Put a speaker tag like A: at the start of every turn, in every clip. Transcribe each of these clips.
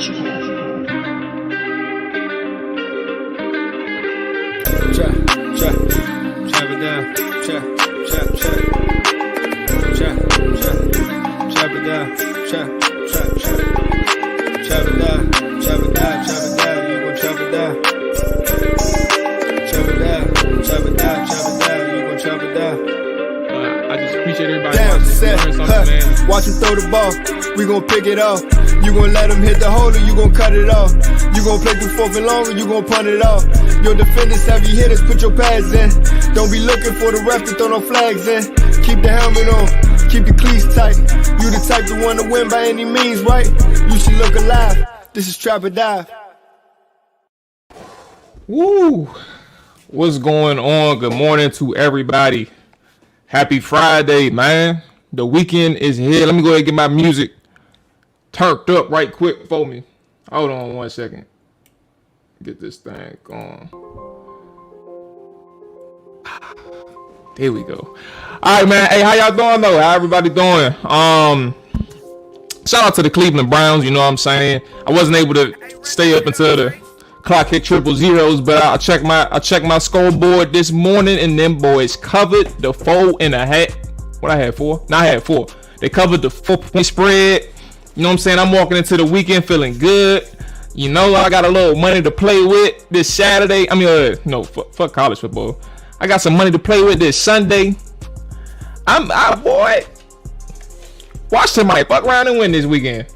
A: I just appreciate everybody watching.
B: Watch him throw the ball, we gon' pick it off. You gon' let him hit the hole or you gon' cut it off. You gon' play through 4th and long or you gon' punt it off. Your defenders, heavy hitters, put your pads in. Don't be looking for the ref to throw no flags in. Keep the helmet on, keep the cleats tight. You the type to want to win by any means, right? You should look alive. This is Trap or Dive.
A: Woo! What's going on? Good morning to everybody. Happy Friday, man. The weekend is here. Let me go ahead and get my music turned up right quick for me. Hold on 1 second. Get this thing going. There we go. All right, man. Hey, how y'all doing though? How everybody doing? Shout out to the Cleveland Browns. You know what I'm saying? I wasn't able to stay up until the clock hit 000, but I checked my scoreboard this morning, and them boys covered the 4.5. What I had 4? No, I had 4. They covered the 4-point spread. You know what I'm saying? I'm walking into the weekend feeling good. You know, I got a little money to play with this Saturday. I mean, no, fuck college football. I got some money to play with this Sunday. Boy, watch somebody fuck around and win this weekend.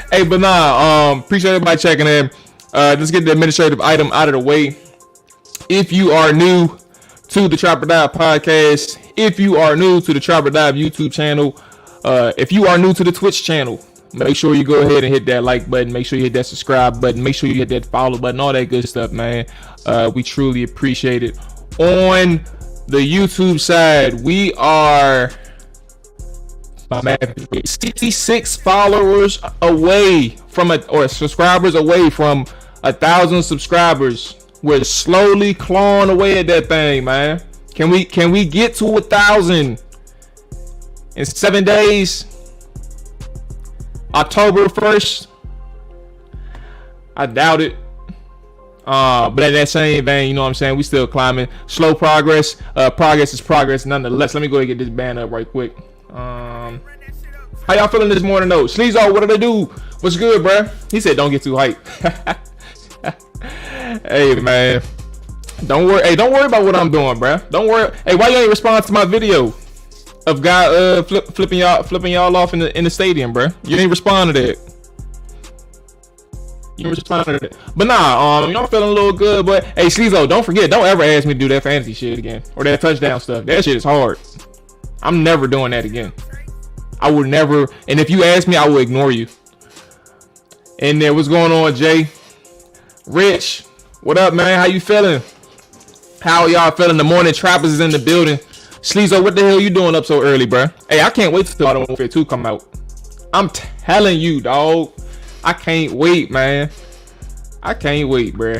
A: Hey, but nah, appreciate everybody checking in. Let's get the administrative item out of the way. If you are new to the Trap or Dive podcast, if you are new to the Trap or Dive YouTube channel, if you are new to the Twitch channel, make sure you go ahead and hit that like button. Make sure you hit that subscribe button. Make sure you hit that follow button. All that good stuff, man. We truly appreciate it. On the YouTube side, we are 66 followers away from subscribers away from 1,000 subscribers. We're slowly clawing away at that thing, man. Can we get to 1,000 in 7 days? October 1st? I doubt it. But in that same vein, you know what I'm saying? We still climbing. Slow progress. Progress is progress nonetheless. Let me go ahead and get this band up right quick. How y'all feeling this morning though? Sleezo, what did I do? What's good, bruh? He said don't get too hyped. Hey, man. Don't worry about what I'm doing, bruh. Don't worry. Hey, why you ain't respond to my video of guy flipping y'all off in the stadium, bruh? You ain't respond to that. You respond to that. But nah, you know, I'm feeling a little good, but hey, Sleezo, don't forget, don't ever ask me to do that fantasy shit again or that touchdown stuff. That shit is hard. I'm never doing that again. I will never. And if you ask me, I will ignore you. And then what's going on, Jay? Rich, what up, man? How you feeling? How y'all feeling? The morning trappers is in the building. Sleezo, what the hell you doing up so early, bro? Hey, I can't wait till Modern Warfare 2 come out. I'm telling you, dog. I can't wait, man. I can't wait, bro.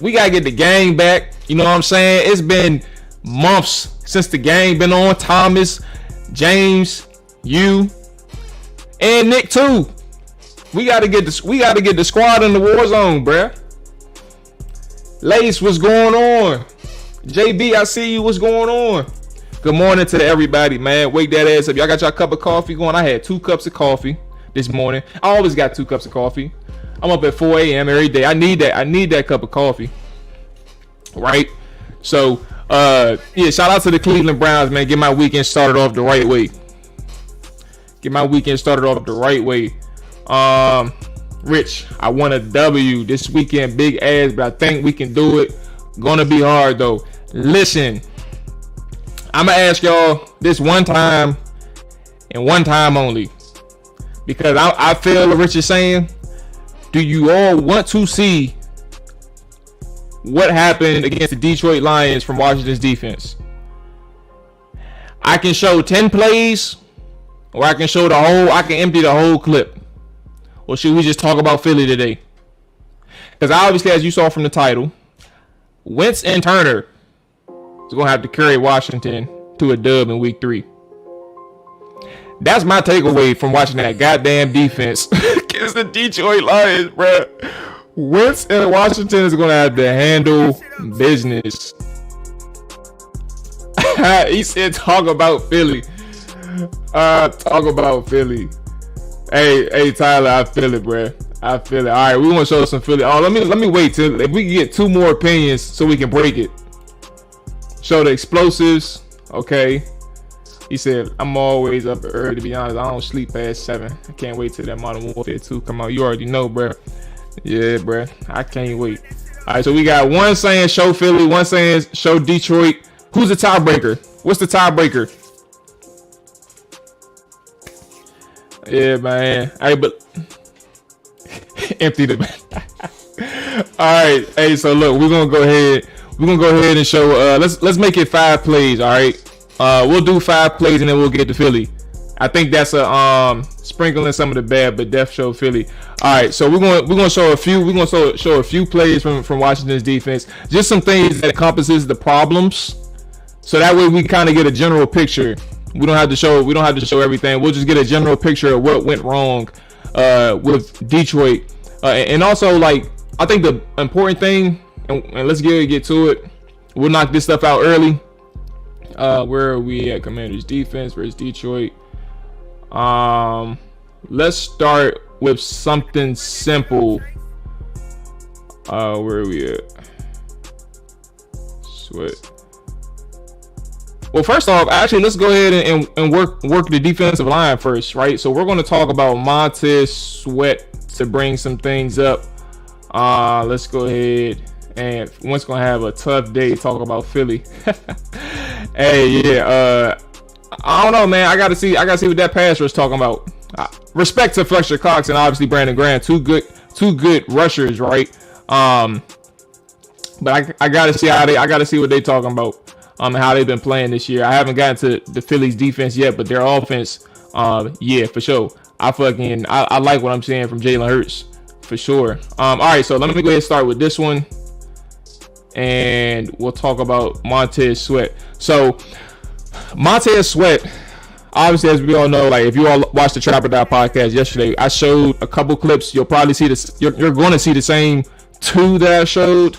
A: We gotta get the gang back. You know what I'm saying? It's been months since the gang been on. Thomas, James, you, and Nick too. We gotta get the squad in the war zone, bruh. Lace, what's going on? JB, I see you. What's going on? Good morning to everybody, man. Wake that ass up. Y'all got your cup of coffee going? I had 2 cups of coffee this morning. I always got 2 cups of coffee. I'm up at 4 a.m. every day. I need that cup of coffee. Right? So, yeah, shout out to the Cleveland Browns, man. Get my weekend started off the right way. Rich, I want a W this weekend, big ass, but I think we can do it. Gonna be hard though. Listen, I'm gonna ask y'all this one time and one time only, because I feel what Rich is saying. Do you all want to see what happened against the Detroit Lions from Washington's defense? I can show 10 plays, or I can show I can empty the whole clip. Or should we just talk about Philly today? Because obviously, as you saw from the title, Wentz and Turner is going to have to carry Washington to a dub in week 3. That's my takeaway from watching that goddamn defense against the Detroit Lions, bro. Wentz and Washington is gonna have to handle business. He said, "Talk about Philly." Talk about Philly. Hey, Tyler, I feel it, bro. I feel it. All right, we want to show some Philly. Oh, let me wait till if we can get 2 more opinions so we can break it. Show the explosives. Okay. He said, "I'm always up early. To be honest, I don't sleep past 7. I can't wait till that Modern Warfare 2 come out. You already know, bro. Yeah, bro. I can't wait." All right, so we got one saying show Philly, one saying show Detroit. Who's the tiebreaker? What's the tiebreaker? Yeah, man. Hey, but empty the. All right. Hey, so look, we're gonna go ahead. We're gonna go ahead and show. Let's make it 5 plays. All right. We'll do 5 plays and then we'll get to Philly. I think that's a sprinkling some of the bad, but def show Philly. All right. So we're gonna show a few. We're gonna show a few plays from Washington's defense. Just some things that encompasses the problems. So that way we kind of get a general picture. We don't have to show everything. We'll just get a general picture of what went wrong with Detroit. And also, like, I think the important thing, and let's get to it. We'll knock this stuff out early. Where are we at? Commanders defense versus Detroit. Let's start with something simple. Where are we at? Sweat. Well, first off, actually, let's go ahead and work the defensive line first, right? So we're going to talk about Montez Sweat to bring some things up. Let's go ahead, and Wentz going to have a tough day talk about Philly. Hey, yeah, I don't know, man. I gotta see what that pass rush talking about. Respect to Fletcher Cox and obviously Brandon Graham, two good rushers, right? But I gotta see what they talking about. And how they've been playing this year. I haven't gotten to the Phillies defense yet, but their offense, yeah, for sure. I like what I'm seeing from Jalen Hurts, for sure. All right, so let me go ahead and start with this one, and we'll talk about Montez Sweat. So Montez Sweat, obviously, as we all know, like if you all watched the Trapper Die podcast yesterday, I showed a couple clips. You'll probably see this. You're going to see the same 2 that I showed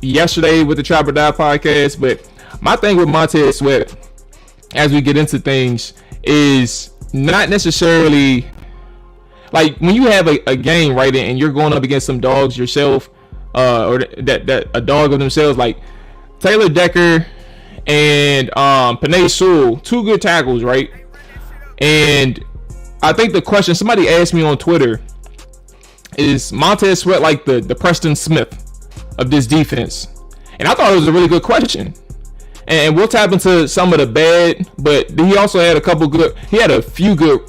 A: yesterday with the Trapper Die podcast. But my thing with Montez Sweat, as we get into things, is not necessarily like when you have a game, right, and you're going up against some dogs yourself, or that a dog of themselves, like Taylor Decker and Penei Sewell, 2 good tackles, right? And I think the question somebody asked me on Twitter is Montez Sweat like the Preston Smith of this defense? And I thought it was a really good question. And we'll tap into some of the bad, but he also had a few good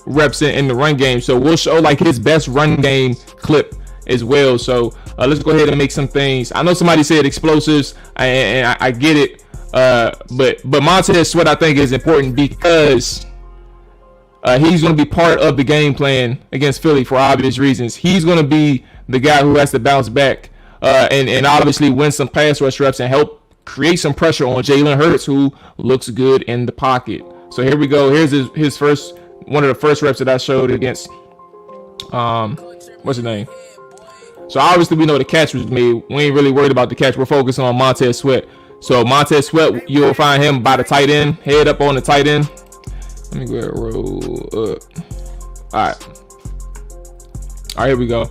A: reps in the run game. So we'll show like his best run game clip as well. So let's go ahead and make some things. I know somebody said explosives, and I get it. But Montez Sweat I think is important because he's going to be part of the game plan against Philly for obvious reasons. He's going to be the guy who has to bounce back and obviously win some pass rush reps and help create some pressure on Jalen Hurts, who looks good in the pocket. So here we go. Here's his one of the first reps that I showed against what's his name. So obviously we know the catch was made. We ain't really worried about the catch. We're focusing on Montez Sweat. So Montez Sweat, you'll find him by the tight end, head up on the tight end. Let me go ahead and roll up. All right, here we go.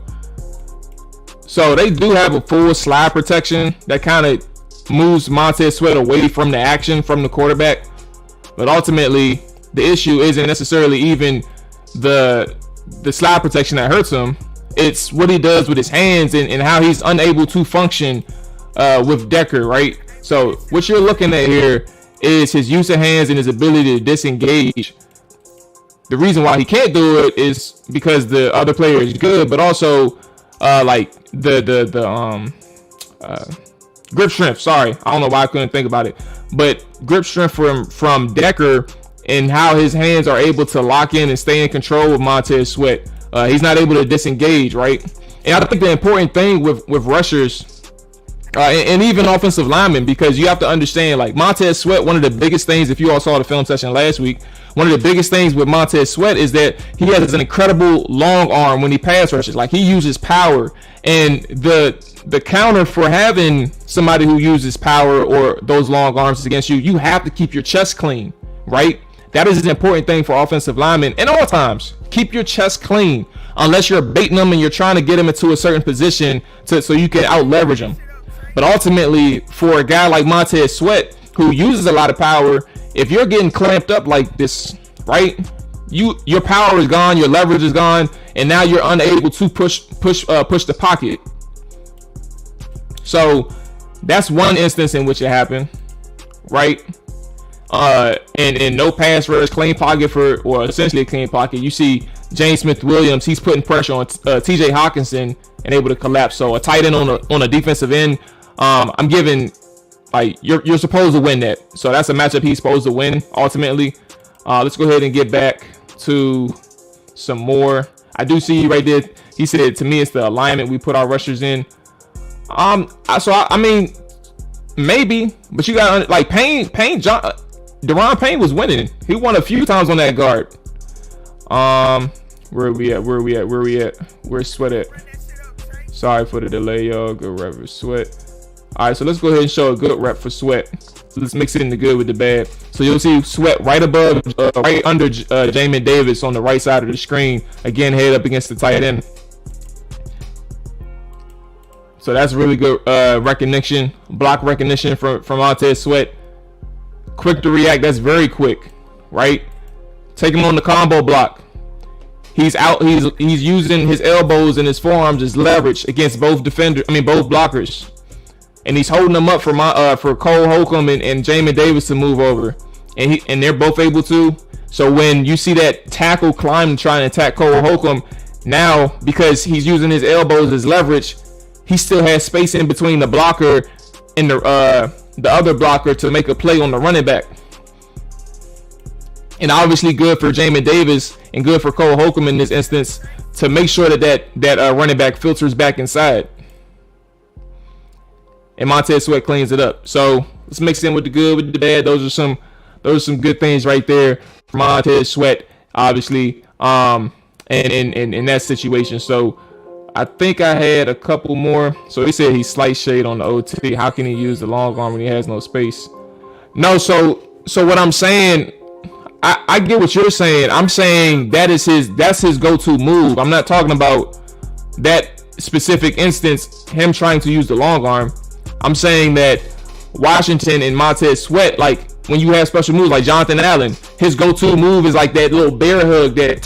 A: So they do have a full slide protection that kind of moves Montez Sweat away from the action from the quarterback. But ultimately, the issue isn't necessarily even the slide protection that hurts him. It's what he does with his hands and how he's unable to function with Decker, right? So what you're looking at here is his use of hands and his ability to disengage. The reason why he can't do it is because the other player is good, but also like the grip strength. Sorry, I don't know why I couldn't think about it, but grip strength from Decker and how his hands are able to lock in and stay in control with Montez Sweat. He's not able to disengage, right? And I think the important thing with rushers, And even offensive linemen, because you have to understand, like Montez Sweat, one of the biggest things, if you all saw the film session last week, one of the biggest things with Montez Sweat is that he has an incredible long arm when he pass rushes. Like, he uses power, and the counter for having somebody who uses power or those long arms against you, you have to keep your chest clean, right? That is an important thing for offensive linemen in all times. Keep your chest clean, unless you're baiting them and you're trying to get them into a certain position so you can out leverage them. But ultimately, for a guy like Montez Sweat, who uses a lot of power, if you're getting clamped up like this, right, your power is gone, your leverage is gone, and now you're unable to push the pocket. So that's one instance in which it happened, right? And no pass rush, clean pocket or essentially a clean pocket. You see James Smith-Williams, he's putting pressure on TJ Hawkinson and able to collapse. So a tight end on a defensive end, I'm giving, like, you're supposed to win that. So that's a matchup he's supposed to win ultimately. Let's go ahead and get back to some more. I do see right there, he said, to me, it's the alignment we put our rushers in. I mean, maybe, but you got, like, Daron Payne was winning. He won a few times on that guard. Where are we at? Where's Sweat at? Sorry for the delay, y'all. Good rep for Sweat. All right, so let's go ahead and show a good rep for Sweat. So let's mix in the good with the bad. So you'll see Sweat right above, right under Jamin Davis on the right side of the screen. Again, head up against the tight end. So that's really good recognition, block recognition from Montez Sweat. Quick to react. That's very quick, right? Take him on the combo block. He's out. He's using his elbows and his forearms as leverage against both blockers, and he's holding them up for Cole Holcomb and Jamin Davis to move over, and they're both able to. So when you see that tackle climb and try and attack Cole Holcomb, now because he's using his elbows as leverage, he still has space in between the blocker and the other blocker to make a play on the running back. And obviously good for Jamin Davis and good for Cole Holcomb in this instance to make sure that running back filters back inside. And Montez Sweat cleans it up. So let's mix in with the good with the bad. Those are some good things right there for Montez Sweat, obviously, and in that situation. So I think I had a couple more. So he said he's slight shade on the OT. How can he use the long arm when he has no space? No, so what I'm saying, I get what you're saying. I'm saying that's his go-to move. I'm not talking about that specific instance, him trying to use the long arm. I'm saying that Washington and Montez Sweat, like when you have special moves like Jonathan Allen, his go-to move is like that little bear hug, that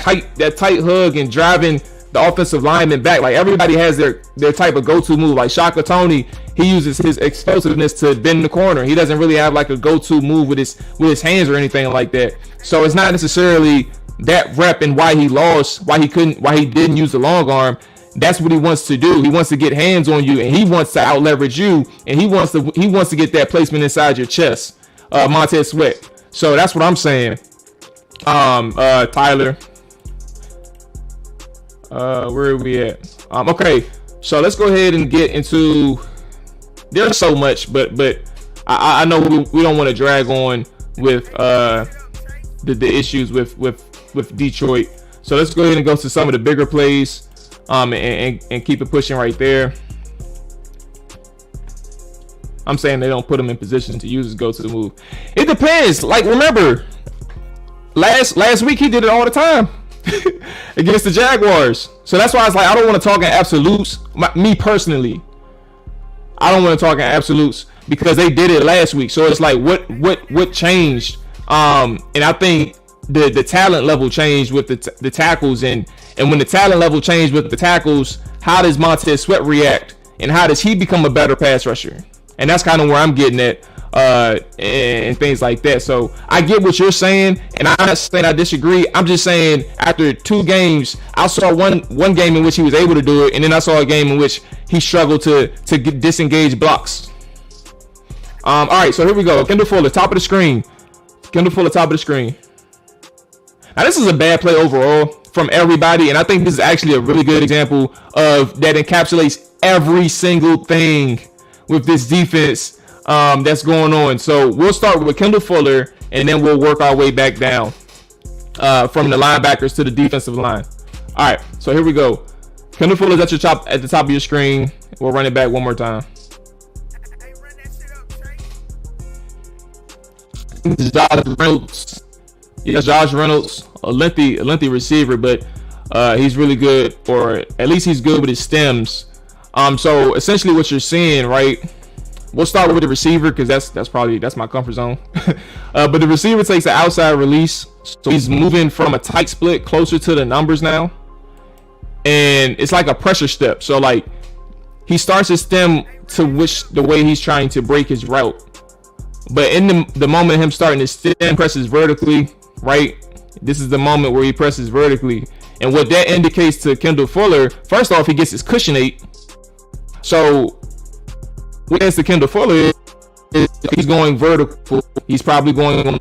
A: tight hug and driving the offensive lineman back. Like everybody has their type of go-to move. Like Shaka Toney, he uses his explosiveness to bend the corner. He doesn't really have like a go-to move with his hands or anything like that. So it's not necessarily that rep and why he lost, why he didn't use the long arm. That's what he wants to do. He wants to get hands on you, and he wants to out leverage you, and he wants to get that placement inside your chest, Montez Sweat. So that's what I'm saying. Tyler, where are we at? Okay, so let's go ahead and get into. There's so much, but I know we don't want to drag on with the issues with Detroit. So let's go ahead and go to some of the bigger plays. And keep it pushing right there. I'm saying they don't put him in position to use his go-to move. It depends. Like, remember, last week he did it all the time against the Jaguars. So that's why I was like, I don't want to talk in absolutes. Me personally, I don't want to talk in absolutes because they did it last week. So it's like, what changed? And I think the talent level changed with the tackles, and when the talent level changed with the tackles, how does Montez Sweat react, and how does he become a better pass rusher? And that's kind of where I'm getting at, and things like that. So I get what you're saying, and I'm not saying I disagree. I'm just saying after 2 games, I saw one game in which he was able to do it, and then I saw a game in which he struggled to disengage blocks. All right, so here we go. Kendall Fuller, top of the screen. Now, this is a bad play overall from everybody, and I think this is actually a really good example of that encapsulates every single thing with this defense that's going on. So we'll start with Kendall Fuller, and then we'll work our way back down from the linebackers to the defensive line. All right, so here we go. Kendall Fuller's at the top of your screen. We'll run it back one more time. Josh Reynolds. Yes, Josh Reynolds, a lengthy receiver, but he's really good, or at least he's good with his stems. So essentially what you're seeing, right? We'll start with the receiver because that's my comfort zone. But the receiver takes an outside release, so he's moving from a tight split closer to the numbers now, and it's like a pressure step. So like he starts his stem to the way he's trying to break his route. But in the moment him starting his stem presses vertically, right? This is the moment where he presses vertically. And what that indicates to Kendall Fuller, first off, he gets his cushion 8. So what is to Kendall Fuller is he's going vertical. He's probably going on.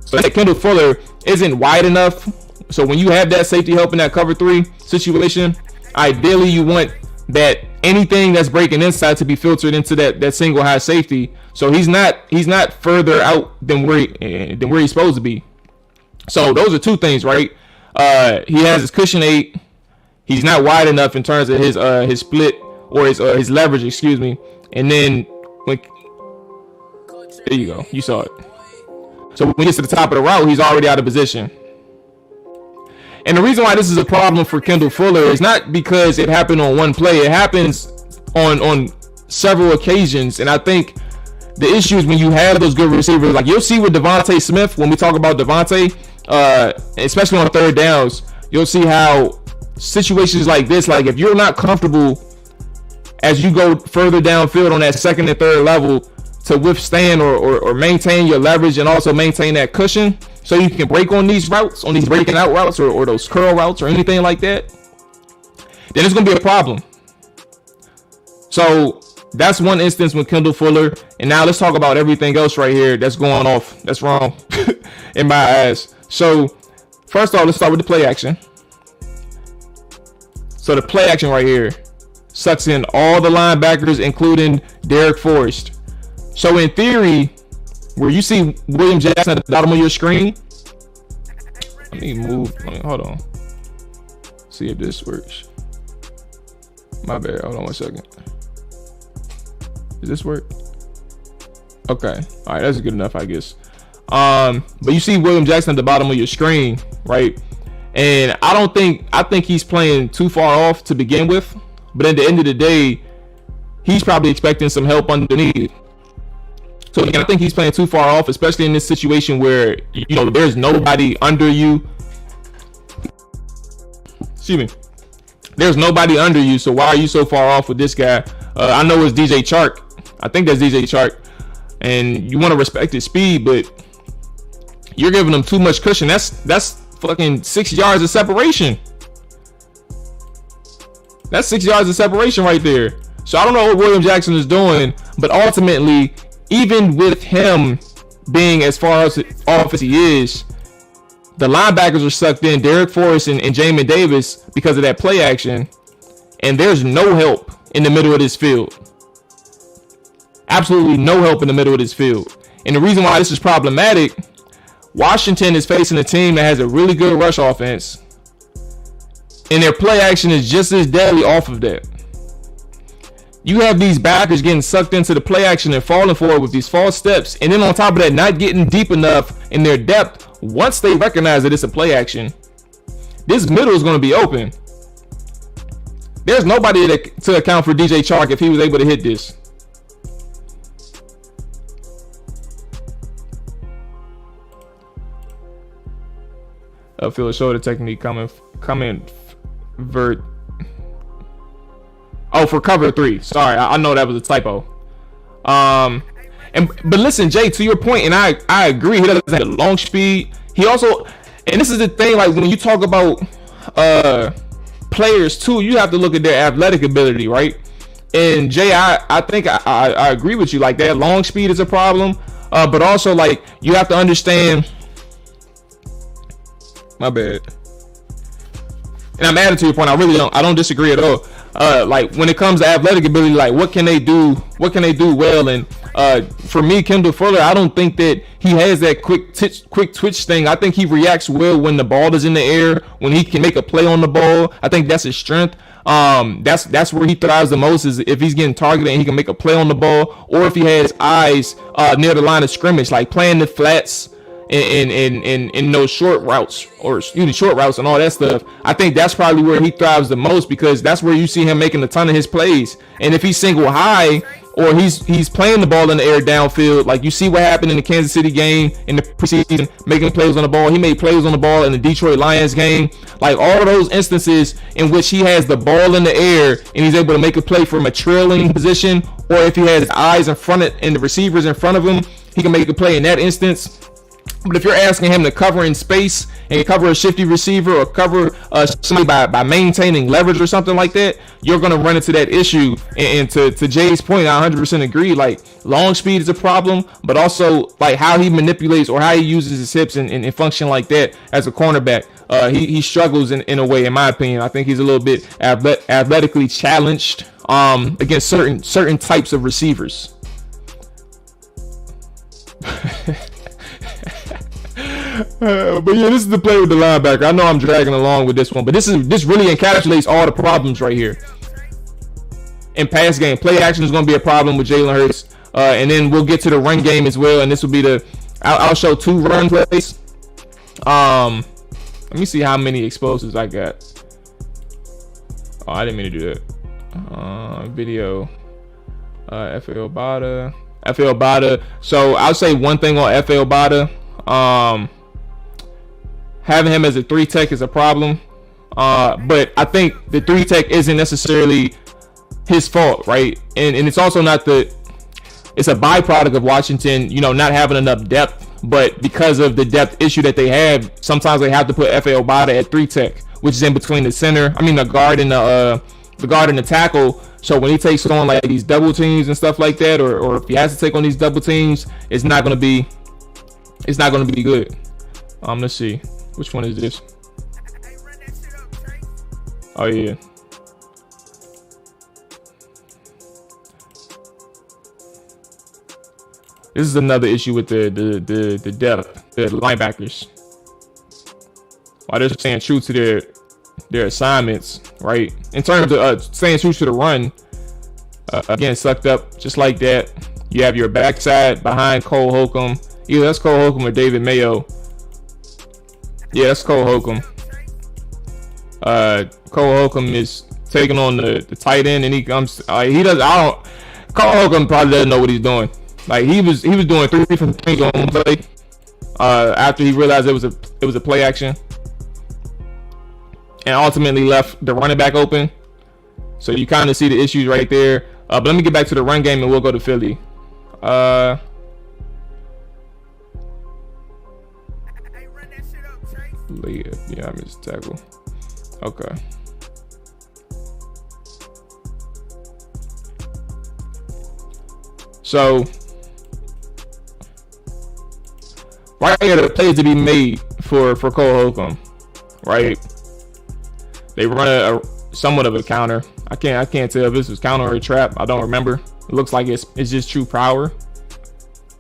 A: So that Kendall Fuller isn't wide enough. So when you have that safety help in that cover 3 situation, ideally you want that anything that's breaking inside to be filtered into that single high safety. So he's not further out than where he's supposed to be. So those are two things, right? He has his cushion 8. He's not wide enough in terms of his split or his leverage, excuse me. And then there you go, you saw it. So when he gets to the top of the route, he's already out of position. And the reason why this is a problem for Kendall Fuller is not because it happened on one play. It happens on several occasions. And I think the issue is when you have those good receivers, like you'll see with Devontae Smith, when we talk about Devontae, especially on third downs, you'll see how situations like this, like if you're not comfortable as you go further downfield on that second and third level to withstand or maintain your leverage and also maintain that cushion so you can break on these routes, on these breaking out routes or those curl routes or anything like that, then it's going to be a problem. So that's one instance with Kendall Fuller. And now let's talk about everything else right here that's going off. That's wrong in my eyes. So first off, let's start with the play action. So the play action right here sucks in all the linebackers, including Derek Forrest. So in theory, where you see William Jackson at the bottom of your screen, hold on. See if this works. My bad, hold on one second. Does this work? Okay, all right, that's good enough, I guess. But you see William Jackson at the bottom of your screen, right? And I think he's playing too far off to begin with. But at the end of the day, he's probably expecting some help underneath. So again, I think he's playing too far off, especially in this situation where, you know, there's nobody under you. Excuse me. There's nobody under you, so why are you so far off with this guy? I know it's DJ Chark. I think that's DJ Chark. And you want to respect his speed, but you're giving him too much cushion. That's fucking 6 yards of separation. That's 6 yards of separation right there. So I don't know what William Jackson is doing, but ultimately, even with him being as far off as he is, the linebackers are sucked in, Derek Forrest and Jamin Davis, because of that play action. And there's no help in the middle of this field. Absolutely no help in the middle of this field. And the reason why this is problematic, Washington is facing a team that has a really good rush offense, and their play action is just as deadly off of that. You have these backers getting sucked into the play action and falling for it with these false steps, and then on top of that, not getting deep enough in their depth once they recognize that it's a play action. This middle is going to be open. There's nobody to account for DJ Chark if he was able to hit this. Upfield shoulder technique coming vert. Oh, for cover 3. Sorry, I know that was a typo. But listen, Jay, to your point, and I agree. He doesn't have the long speed. He also, and this is the thing, like when you talk about players too, you have to look at their athletic ability, right? And Jay, I think I agree with you. Like that long speed is a problem, but also like you have to understand. My bad. And I'm adding to your point. I don't disagree at all. like when it comes to athletic ability, like what can they do well? And for me, Kendall Fuller, I don't think that he has that quick twitch thing. I think he reacts well when the ball is in the air, when he can make a play on the ball. I think that's his strength. That's where he thrives the most, is if he's getting targeted and he can make a play on the ball, or if he has eyes near the line of scrimmage, like playing the flats in those short routes, or short routes and all that stuff. I think that's probably where he thrives the most, because that's where you see him making a ton of his plays. And if he's single high, or he's playing the ball in the air downfield, like you see what happened in the Kansas City game in the preseason, making plays on the ball. He made plays on the ball in the Detroit Lions game. Like all of those instances in which he has the ball in the air and he's able to make a play from a trailing position, or if he has his eyes in front of and the receivers in front of him, he can make a play in that instance. But if you're asking him to cover in space and cover a shifty receiver, or cover somebody by maintaining leverage or something like that, you're going to run into that issue. And to Jay's point, I 100% agree. Like, long speed is a problem, but also like how he manipulates or how he uses his hips and function like that as a cornerback. He struggles in a way, in my opinion. I think he's a little bit athletically challenged against certain types of receivers. But yeah, this is the play with the linebacker. I know I'm dragging along with this one, but this really encapsulates all the problems right here. In pass game, play action is going to be a problem with Jalen Hurts, and then we'll get to the run game as well. And this will be I'll show 2 run plays. Let me see how many explosives I got. Oh, I didn't mean to do that. Video, FL Bada. So I'll say one thing on FL Bada. Having him as a 3 tech is a problem, but I think the 3 tech isn't necessarily his fault, right? And it's also not it's a byproduct of Washington, not having enough depth. But because of the depth issue that they have, sometimes they have to put FL Bada at 3 tech, which is in between the guard and the tackle. So when he takes on like these double teams and stuff like that, or if he has to take on these double teams, it's not going to be good. Let's see. Which one is this? Oh yeah. This is another issue with the depth, the linebackers. While they're staying true to their assignments, right? In terms of staying true to the run, again, sucked up just like that. You have your backside behind Cole Holcomb. Either that's Cole Holcomb or David Mayo. Yeah, that's Cole Holcomb. Cole Holcomb is taking on the tight end, and he comes. Cole Holcomb probably doesn't know what he's doing. Like he was doing 3 different things on one play. After he realized it was a play action, and ultimately left the running back open. So you kind of see the issues right there. But let me get back to the run game, and we'll go to Philly. Yeah, I missed tackle. Okay. So right here, the plays to be made for Cole Holcomb, right? They run a somewhat of a counter. I can't tell if this was counter or a trap. I don't remember. It looks like it's just true power.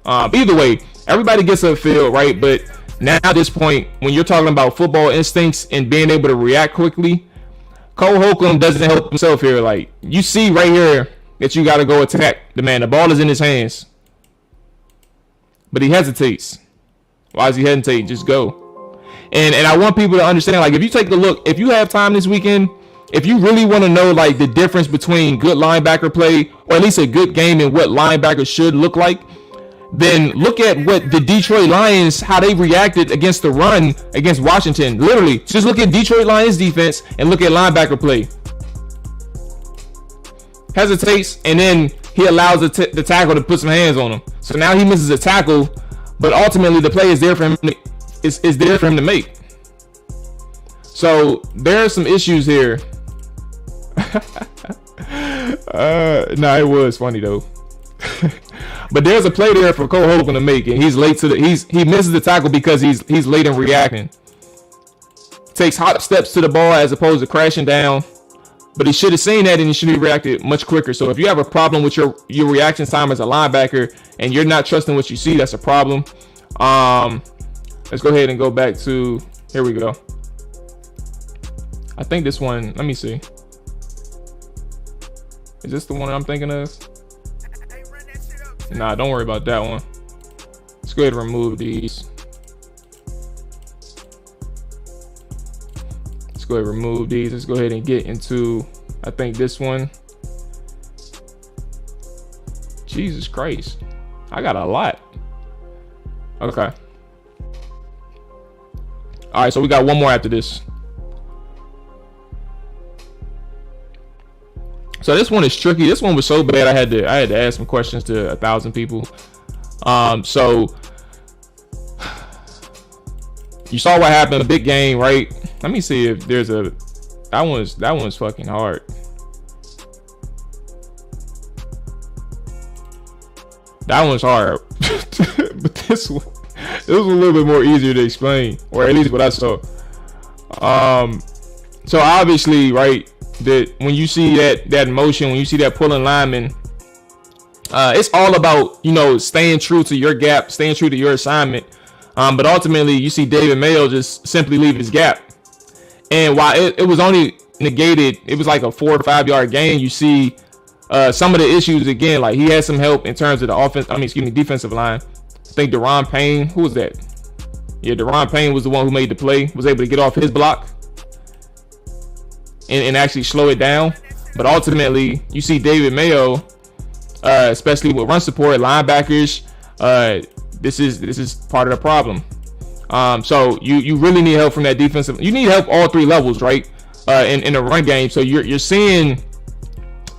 A: Either way, everybody gets a feel, right? But now at this point, when you're talking about football instincts and being able to react quickly, Cole Holcomb doesn't help himself here. Like, you see right here that you got to go attack the man. The ball is in his hands, but he hesitates. Why does he hesitate? Just go. And I want people to understand, like, if you take a look, if you have time this weekend, if you really want to know like the difference between good linebacker play, or at least a good game, and what linebackers should look like, then look at what the Detroit Lions, how they reacted against the run against Washington. Literally, just look at Detroit Lions defense and look at linebacker play. Hesitates, and then he allows the tackle to put some hands on him. So now he misses a tackle, but ultimately the play is there for him. Is there for him to make. So there are some issues here. Nah, it was funny though. But there's a play there for Cole Holcomb to make, and he's late to he misses the tackle because he's late in reacting. Takes hot steps to the ball as opposed to crashing down. But he should have seen that and he should have reacted much quicker. So if you have a problem with your reaction time as a linebacker and you're not trusting what you see, that's a problem. Let's go ahead and go back to, here we go. I think this one, let me see. Is this the one I'm thinking of? Nah, don't worry about that one. Let's go ahead and remove these. Let's go ahead and remove these. Let's go ahead and get into, I think, this one. Jesus Christ. I got a lot. Okay. All right, so we got one more after this. So this one is tricky. This one was so bad I had to ask some questions to 1,000 people. So you saw what happened in the big game, right? Let me see if there's a that one's fucking hard. That one's hard. But this was a little bit more easier to explain, or at least what I saw. So obviously, right, that when you see that motion, when you see that pulling lineman, it's all about, you know, staying true to your gap, staying true to your assignment. But ultimately, you see David Mayo just simply leave his gap. And while it was only negated, it was like a 4 or 5 yard gain. You see some of the issues again, like he had some help in terms of the defensive line. I think Deron Payne, who was that? Yeah, Deron Payne was the one who made the play, was able to get off his block and actually slow it down. But ultimately, you see David Mayo, especially with run support, linebackers, this is part of the problem. So you really need help from that defensive. You need help all three levels, right? In the run game. So you're seeing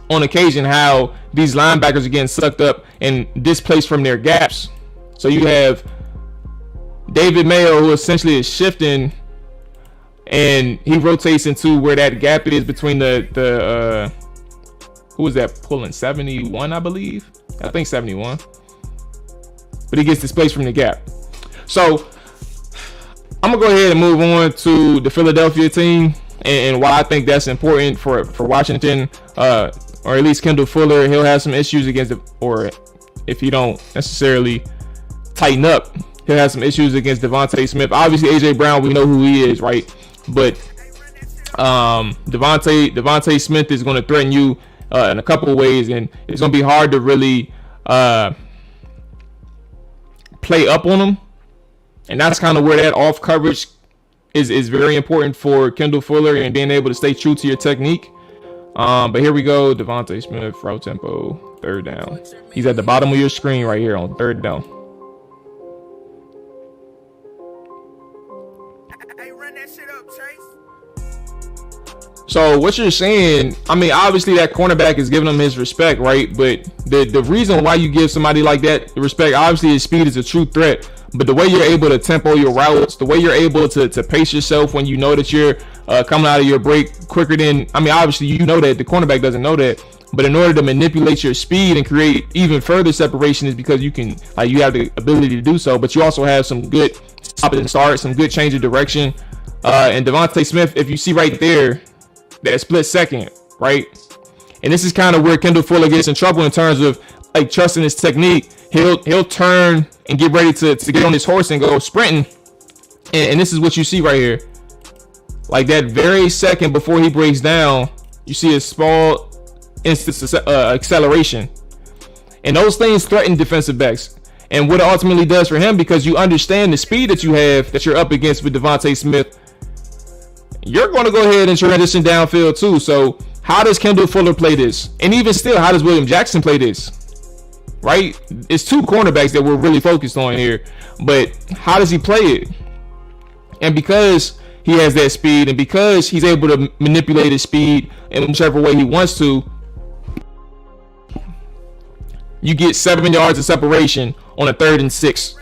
A: on occasion how these linebackers are getting sucked up and displaced from their gaps. So you have David Mayo, who essentially is shifting, and he rotates into where that gap is between the who was that pulling 71, I believe. I think 71. But he gets displaced from the gap. So I'm gonna go ahead and move on to the Philadelphia team and why I think that's important for Washington, or at least Kendall Fuller. He'll have some issues against or if he don't necessarily tighten up, he'll have some issues against Devontae Smith. Obviously, AJ Brown, we know who he is, right? But Devontae Smith is going to threaten you in a couple of ways, and it's going to be hard to really play up on him. And that's kind of where that off coverage is very important for Kendall Fuller and being able to stay true to your technique. But here we go. Devontae Smith, route tempo, third down. He's at the bottom of your screen right here on third down.
C: Hey, run that shit up, Chase.
A: So what you're saying, I mean, obviously that cornerback is giving him his respect, right? But the reason why you give somebody like that respect, obviously his speed is a true threat. But the way you're able to tempo your routes, the way you're able to pace yourself when you know that you're coming out of your break quicker than, I mean, obviously you know that, the cornerback doesn't know that. But in order to manipulate your speed and create even further separation is because you can, like, you have the ability to do so. But you also have some good stop and start, some good change of direction. And Devontae Smith, if you see right there, that split second, right? And this is kind of where Kendall Fuller gets in trouble in terms of like trusting his technique. He'll turn and get ready to get on his horse and go sprinting. And this is what you see right here. Like that very second before he breaks down, you see a small instance of acceleration. And those things threaten defensive backs. And what it ultimately does for him, because you understand the speed that you have, that you're up against with Devontae Smith, you're going to go ahead and transition downfield too. So how does Kendall Fuller play this? And even still, how does William Jackson play this? Right? It's two cornerbacks that we're really focused on here. But how does he play it? And because he has that speed and because he's able to manipulate his speed in whichever way he wants to, you get 7 yards of separation on a 3rd and 6.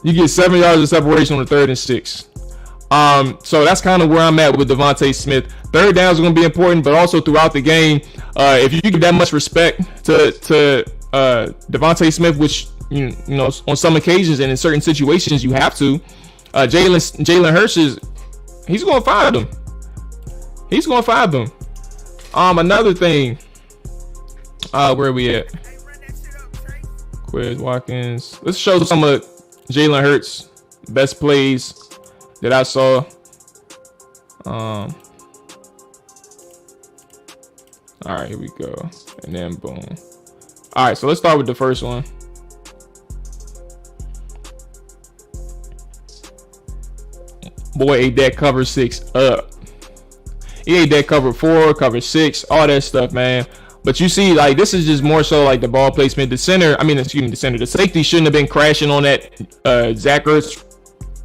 A: You get 7 yards of separation on a 3rd and 6. So that's kind of where I'm at with Devontae Smith. Third downs are going to be important, but also throughout the game, if you give that much respect to Devontae Smith, which you know on some occasions and in certain situations you have to, Jalen Hurts he's going to find him. He's gonna find them. Another thing. Where are we at? Quiz Watkins. Let's show some of Jalen Hurts' best plays that I saw. All right, here we go. And then boom. All right, so let's start with the first one. Boy ate that cover 6 up. He ate that cover 4, cover 6, all that stuff, man. But you see, like, this is just more so like the ball placement. The safety shouldn't have been crashing on that Zach Ertz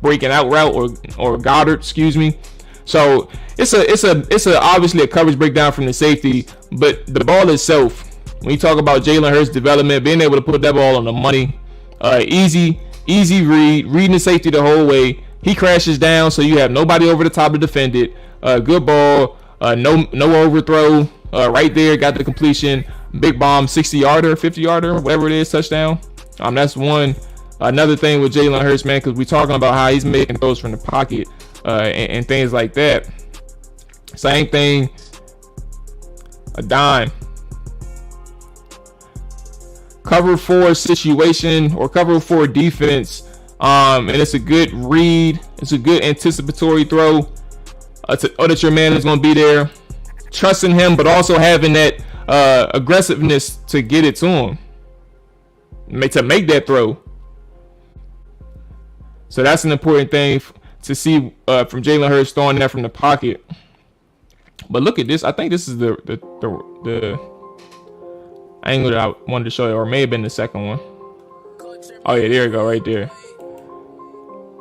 A: breaking out route or Goddard, excuse me. So it's a obviously a coverage breakdown from the safety, but the ball itself, when you talk about Jalen Hurts' development, being able to put that ball on the money, easy reading the safety the whole way. He crashes down, so you have nobody over the top to defend it. Good ball, no overthrow. Right there, got the completion, big bomb, 60-yarder, 50-yarder, whatever it is, touchdown. That's one. Another thing with Jalen Hurts, man, because we're talking about how he's making throws from the pocket and things like that. Same thing, a dime. Cover 4 situation or cover 4 defense, and it's a good read. It's a good anticipatory throw. That your man is going to be there. Trusting him, but also having that aggressiveness to get it to him, to make that throw. So that's an important thing to see from Jalen Hurts throwing that from the pocket. But look at this. I think this is the angle that I wanted to show you, or may have been the second one. Oh yeah, there you go, right there.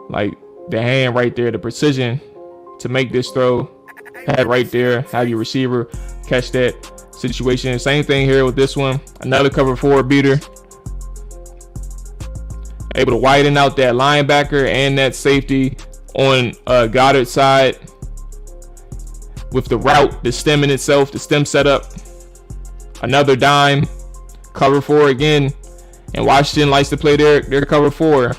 A: Like the hand right there, the precision to make this throw. Had right there, have your receiver catch that situation. Same thing here with this one. Another cover 4 beater. Able to widen out that linebacker and that safety on Goddard's side with the route, the stem in itself, the stem setup. Another dime, cover 4 again. And Washington likes to play their cover 4.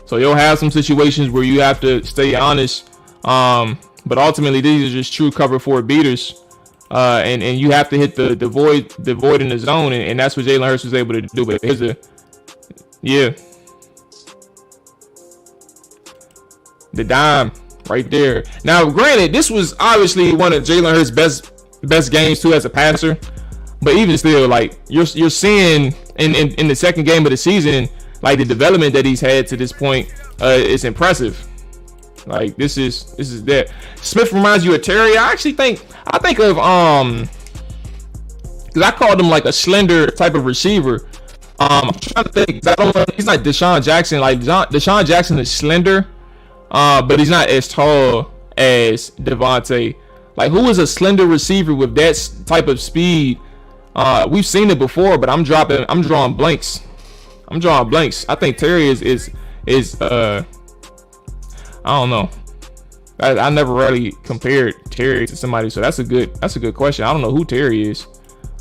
A: So you'll have some situations where you have to stay honest, but ultimately these are just true cover 4 beaters, and you have to hit the void in the zone, and that's what Jalen Hurts was able to do. But here's the dime right there. Now, granted, this was obviously one of Jalen Hurts' best games too as a passer, but even still, like you're seeing in the second game of the season. Like the development that he's had to this point is impressive. Like this is that. Smith reminds you of Terry. I think of because I called him like a slender type of receiver. I'm trying to think. I don't know. He's not Deshaun Jackson. Like Deshaun Jackson is slender, but he's not as tall as Devontae. Like who is a slender receiver with that type of speed? We've seen it before, but I'm drawing blanks. I think Terry is I don't know. I never really compared Terry to somebody, so that's a good question. I don't know who Terry is.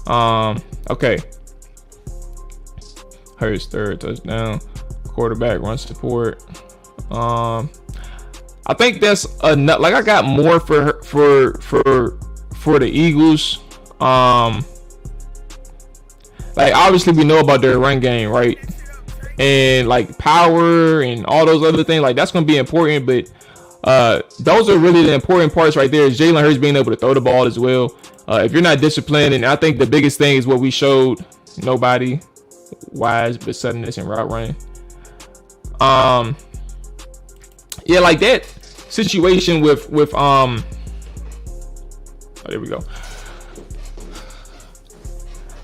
A: Okay. Hurts third touchdown. Quarterback run support. I think that's enough. Like I got more for the Eagles. Like obviously we know about their run game, right? And like power and all those other things, like that's going to be important, but those are really the important parts right there. Is Jalen Hurts being able to throw the ball as well. If you're not disciplined, and I think the biggest thing is what we showed, nobody wise but suddenness and route running. Yeah, like that situation with oh, there we go,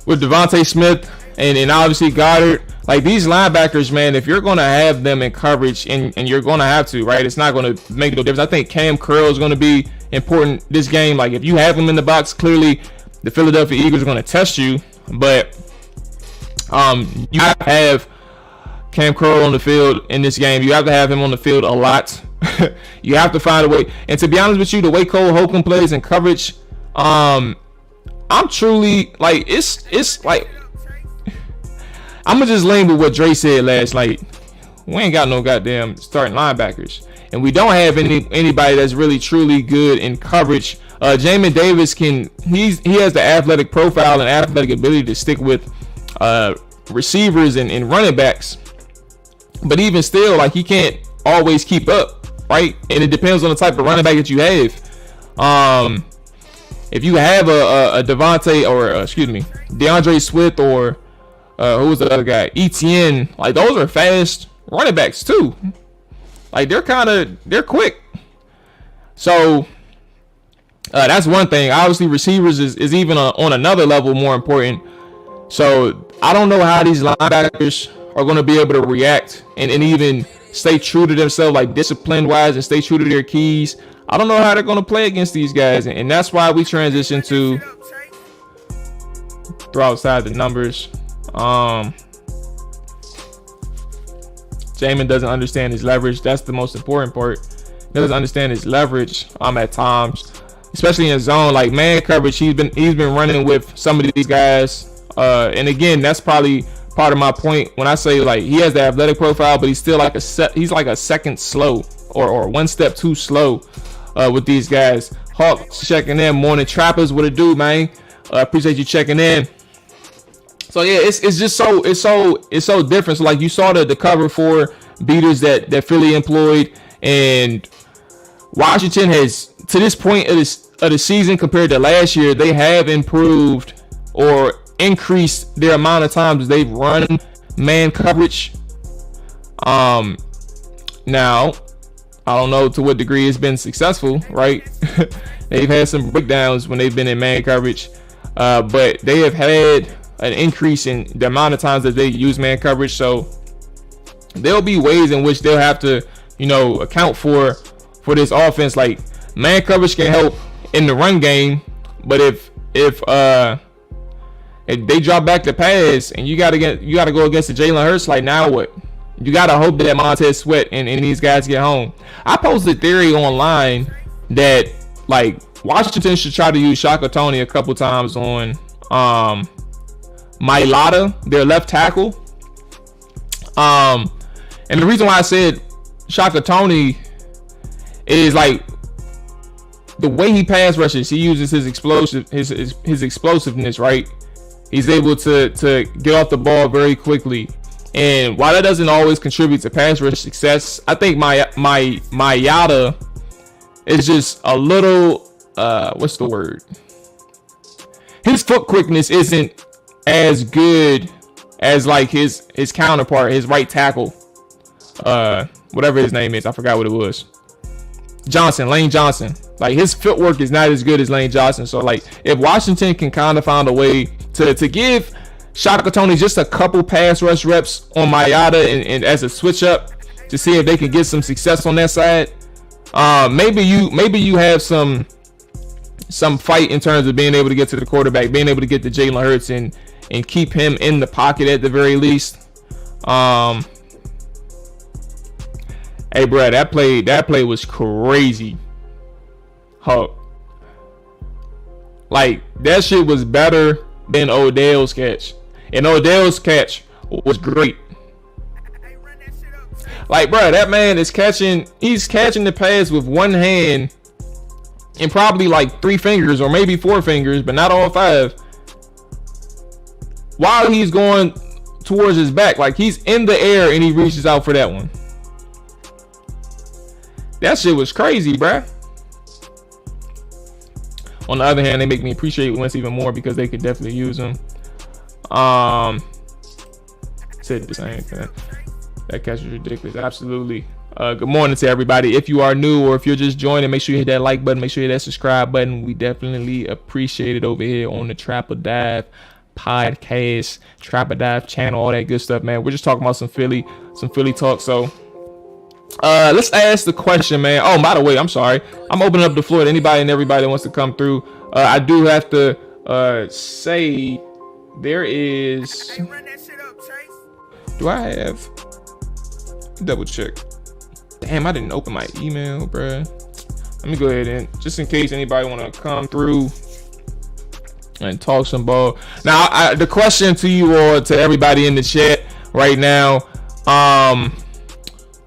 A: with Devontae Smith and obviously Goddard. Like these linebackers, man, if you're going to have them in coverage, and you're going to have to, right? It's not going to make no difference. I think Cam Curl is going to be important this game. Like if you have him in the box, clearly the Philadelphia Eagles are going to test you. But you have to have Cam Curl on the field in this game. You have to have him on the field a lot. You have to find a way. And to be honest with you, the way Cole Holcomb plays in coverage, I'm truly like it's like. I'm gonna just lean with what Dre said last night We ain't got no goddamn starting linebackers, and we don't have anybody that's really truly good in coverage. Jamin Davis he has the athletic profile and athletic ability to stick with receivers and running backs, but even still, like, he can't always keep up, right? And it depends on the type of running back that you have. If you have a DeAndre Swift, or who was the other guy, Etienne, like, those are fast running backs too. Like, they're quick. So that's one thing. Obviously, receivers is even on another level more important. So I don't know how these linebackers are going to be able to react and even stay true to themselves, like discipline wise, and stay true to their keys. I don't know how they're going to play against these guys, and that's why we transition to throw outside the numbers. Jamin doesn't understand his leverage. That's the most important part. He doesn't understand his leverage at times, especially in zone, like man coverage. He's been running with some of these guys, and again, that's probably part of my point when I say, like, he has the athletic profile, but he's still like he's like a second slow, or one step too slow with these guys. Hawk checking in. Morning Trappers, what it do, man? Appreciate you checking in. So yeah, it's just so different. So, like, you saw the cover 4 beaters that Philly employed, and Washington has, to this point of the season compared to last year, they have improved or increased their amount of times they've run man coverage. Now, I don't know to what degree it's been successful, right? They've had some breakdowns when they've been in man coverage, but they have had an increase in the amount of times that they use man coverage. So there'll be ways in which they'll have to, account for this offense. Like, man coverage can help in the run game, but if they drop back the pass and you gotta go against the Jalen Hurts, like, now what? You gotta hope that Montez Sweat and these guys get home. I posted a theory online that, like, Washington should try to use Shaka Toney a couple times on Mailata, their left tackle. And the reason why I said Shaka Toney is, like, the way he pass rushes, he uses his explosiveness, right? He's able to get off the ball very quickly. And while that doesn't always contribute to pass rush success, I think Mailata is just a little, what's the word? His foot quickness isn't as good as, like, his counterpart, his right tackle. Whatever his name is, I forgot what it was. Lane Johnson. Like, his footwork is not as good as Lane Johnson. So, like, if Washington can kind of find a way to give Shaka Toney just a couple pass rush reps on Mailata and as a switch up to see if they can get some success on that side, maybe you have some fight in terms of being able to get to the quarterback, being able to get to Jalen Hurts and keep him in the pocket at the very least. Hey, bro, that play was crazy. Like, that shit was better than Odell's catch. And Odell's catch was great. Like, bro, that man he's catching the pass with one hand and probably like 3 fingers or maybe 4 fingers, but not all 5. While he's going towards his back, like, he's in the air and he reaches out for that one. That shit was crazy, bruh. On the other hand, they make me appreciate Wentz even more because they could definitely use him. Said the same thing. That catch is ridiculous. Absolutely. Good morning to everybody. If you are new or if you're just joining, make sure you hit that like button. Make sure you hit that subscribe button. We definitely appreciate it over here on the Trap or Dive podcast, Trap or Dive channel, all that good stuff, man. We're just talking about some Philly talk. So let's ask the question, man. Oh, by the way, I'm sorry. I'm opening up the floor to anybody and everybody that wants to come through. I do have to say there is.
C: Hey, run that shit up, Chase.
A: Do I have? Double check. Damn, I didn't open my email, bruh. Let me go ahead and, just in case anybody want to come through and talk some ball. Now, the question to you or to everybody in the chat right now,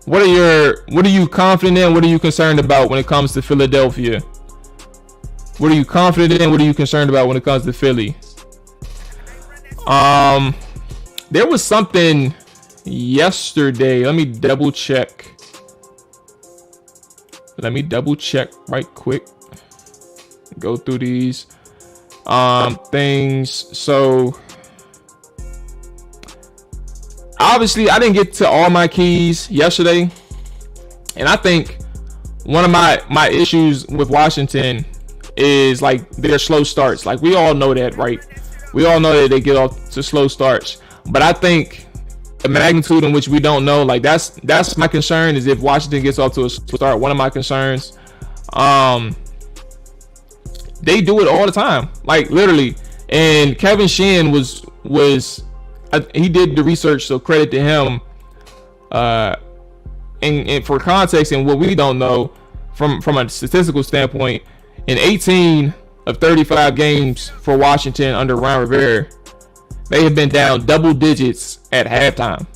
A: What are you confident in? What are you concerned about when it comes to Philadelphia? What are you confident in? What are you concerned about when it comes to Philly? There was something yesterday. Let me double check right quick. Go through these things. So obviously I didn't get to all my keys yesterday, and I think one of my issues with Washington is like their slow starts. Like, we all know that, right? We all know that they get off to slow starts, but I think the magnitude in which we don't know, like that's my concern, is if Washington gets off to a slow start. One of my concerns. They do it all the time, like literally. And Kevin Sheehan was he did the research, so credit to him. And for context and what we don't know from a statistical standpoint, in 18 of 35 games for Washington under Ron Rivera, they have been down double digits at halftime.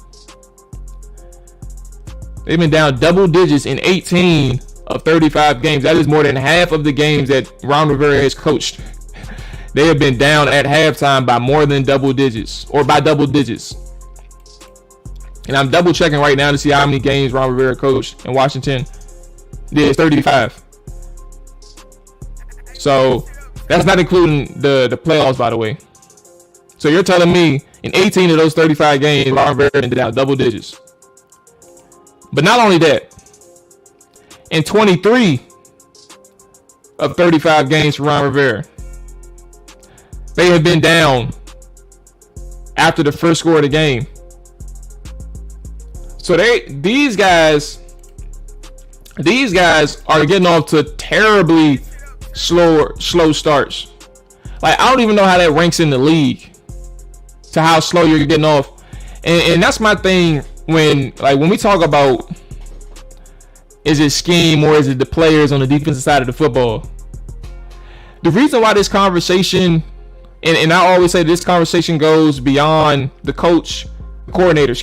A: They've been down double digits in 18 of 35 games. That is more than half of the games that Ron Rivera has coached. They have been down at halftime by more than double digits, or by double digits. And I'm double checking right now to see how many games Ron Rivera coached in Washington. It's 35. So that's not including the playoffs, by the way. So you're telling me in 18 of those 35 games, Ron Rivera been down double digits. But not only that, in 23 of 35 games for Ron Rivera, they have been down after the first score of the game. So these guys are getting off to terribly slow starts. Like, I don't even know how that ranks in the league, to how slow you're getting off. And that's my thing when we talk about, is it scheme or is it the players on the defensive side of the football? The reason why this conversation, and I always say this conversation goes beyond the coordinator,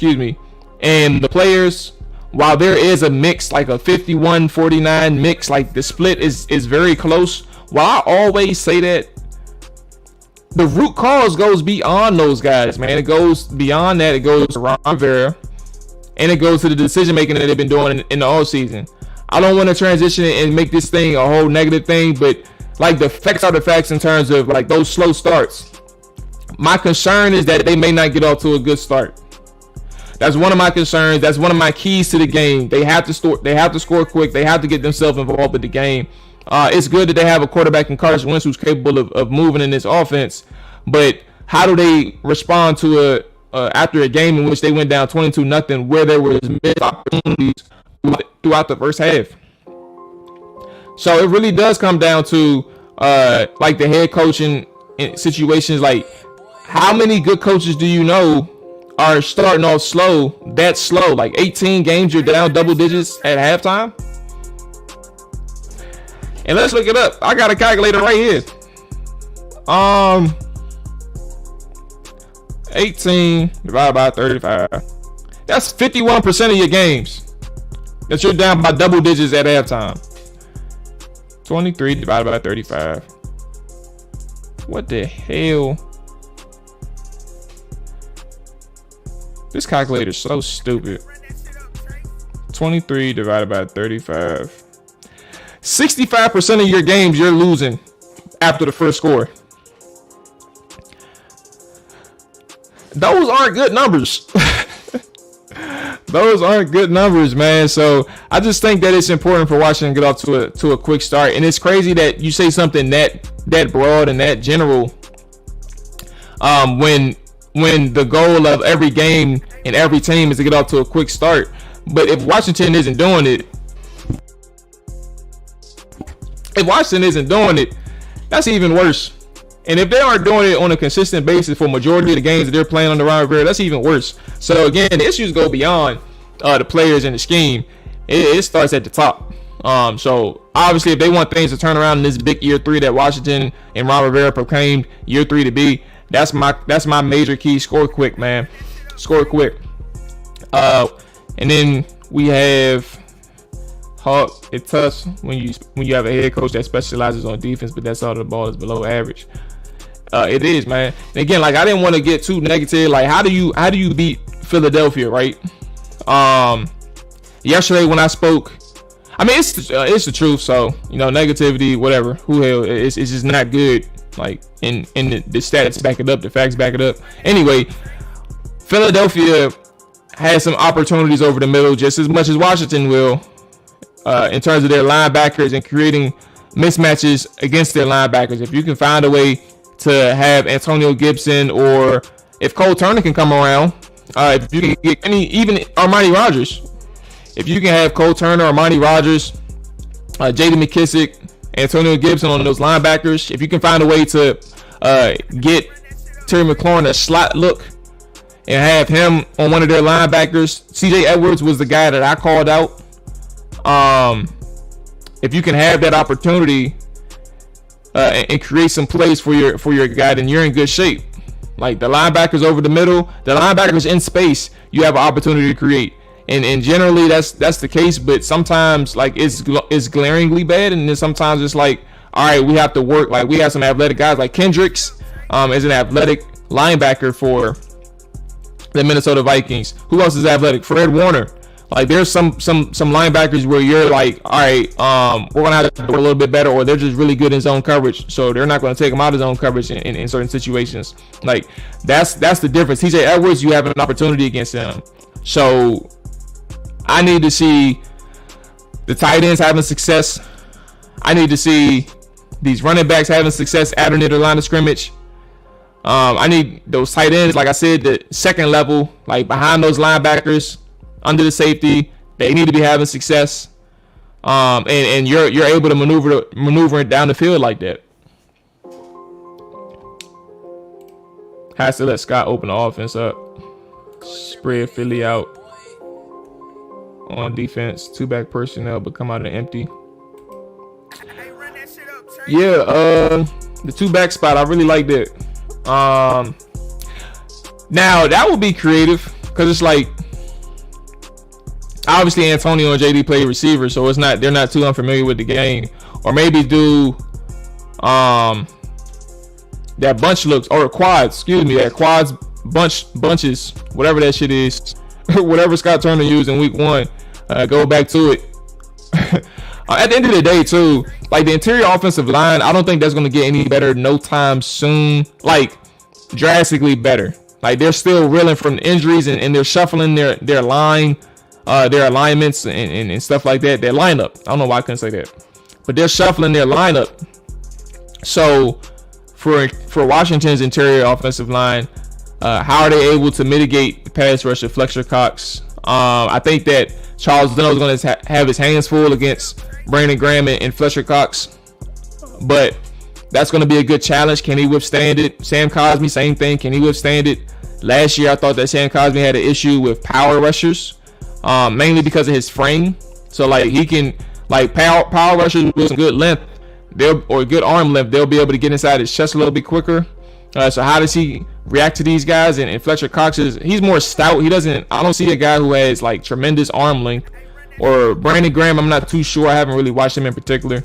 A: and the players. While there is a mix, like a 51-49 mix, like the split is very close. While I always say that, the root cause goes beyond those guys, man. It goes beyond that. It goes to Ron Rivera, and it goes to the decision making that they've been doing in the all season. I don't want to transition it and make this thing a whole negative thing, but like, the facts are the facts in terms of like those slow starts. My concern is that they may not get off to a good start. That's one of my concerns. That's one of my keys to the game. They have to score quick. They have to get themselves involved with the game. It's good that they have a quarterback in Carson Wentz who's capable of moving in this offense. But how do they respond to after a game in which they went down 22-0, where there was missed opportunities throughout the first half? So it really does come down to like the head coaching situations. Like, how many good coaches do you know are starting off slow, that slow? Like 18 games, you're down double digits at halftime. And let's look it up. I got a calculator right here. 18 divided by 35. That's 51% of your games that you're down by double digits at halftime. 23 divided by 35. What the hell? This calculator is so stupid. 23 divided by 35. 65% of your games you're losing after the first score. Those aren't good numbers. Those aren't good numbers, man. So I just think that it's important for Washington to get off to a quick start. And it's crazy that you say something that broad and that general when the goal of every game and every team is to get off to a quick start. But if Washington isn't doing it, that's even worse. And if they aren't doing it on a consistent basis for majority of the games that they're playing on the Ron Rivera, that's even worse. So again, the issues go beyond the players and the scheme. It starts at the top. So obviously, if they want things to turn around in this big year 3 that Washington and Ron Rivera proclaimed year 3 to be, that's my major key. Score quick, man. Score quick. And then we have Hawk. It's tough when you have a head coach that specializes on defense, but that's all the ball is below average. It is, man. And again, like I didn't want to get too negative. Like how do you beat Philadelphia, right? Yesterday when I spoke, I mean it's the truth. So negativity, whatever. Who hell? It's just not good. Like in the stats back it up, the facts back it up. Anyway, Philadelphia has some opportunities over the middle, just as much as Washington will, in terms of their linebackers and creating mismatches against their linebackers. If you can find a way to have Antonio Gibson, or if Cole Turner can come around, if you can get even Armani Rogers, if you can have Cole Turner, Armani Rogers, J.D. McKissick, Antonio Gibson on those linebackers, if you can find a way to get Terry McLaurin a slot look and have him on one of their linebackers. C.J. Edwards was the guy that I called out. If you can have that opportunity and create some plays for your guy, then you're in good shape. Like the linebackers over the middle, the linebackers in space, you have an opportunity to create. And generally that's the case, but sometimes like it's glaringly bad, and then sometimes it's like, all right, we have to work. Like we have some athletic guys like Kendricks is an athletic linebacker for the Minnesota Vikings. Who else is athletic? Fred Warner. Like there's some linebackers where you're like, all right, we're gonna have to do a little bit better, or they're just really good in zone coverage, so they're not gonna take them out of zone coverage in certain situations. Like that's the difference. TJ Edwards, you have an opportunity against him, so I need to see the tight ends having success. I need to see these running backs having success out near the line of scrimmage. I need those tight ends, like I said, the second level, like behind those linebackers, under the safety, they need to be having success. And you're able to maneuver it down the field like that. Has to let Scott open the offense up. Spread Philly out on defense. 2-back personnel, but come out of empty. Yeah, the 2-back spot, I really like that. Now that would be creative, because it's like obviously Antonio and JD play receiver, so they're not too unfamiliar with the game. Or maybe do that bunch looks, or quads, that quads bunches, whatever that shit is. Whatever Scott Turner used in week 1, go back to it. At the end of the day too, like the interior offensive line, I don't think that's going to get any better no time soon, like drastically better. Like they're still reeling from injuries, and they're shuffling their line, their alignments and stuff like that. Their lineup, I don't know why I couldn't say that, but they're shuffling their lineup. So for Washington's interior offensive line, how are they able to mitigate the pass rush of Fletcher Cox? I think that Charles Leno is going to have his hands full against Brandon Graham and Fletcher Cox, but that's going to be a good challenge. Can he withstand it? Sam Cosmi, same thing. Can he withstand it? Last year, I thought that Sam Cosmi had an issue with power rushers, mainly because of his frame. So like he can, like power rushers with some good length, or good arm length, they'll be able to get inside his chest a little bit quicker. So how does he react to these guys? And Fletcher Cox he's more stout. I don't see a guy who has like tremendous arm length. Or Brandon Graham, I'm not too sure. I haven't really watched him in particular.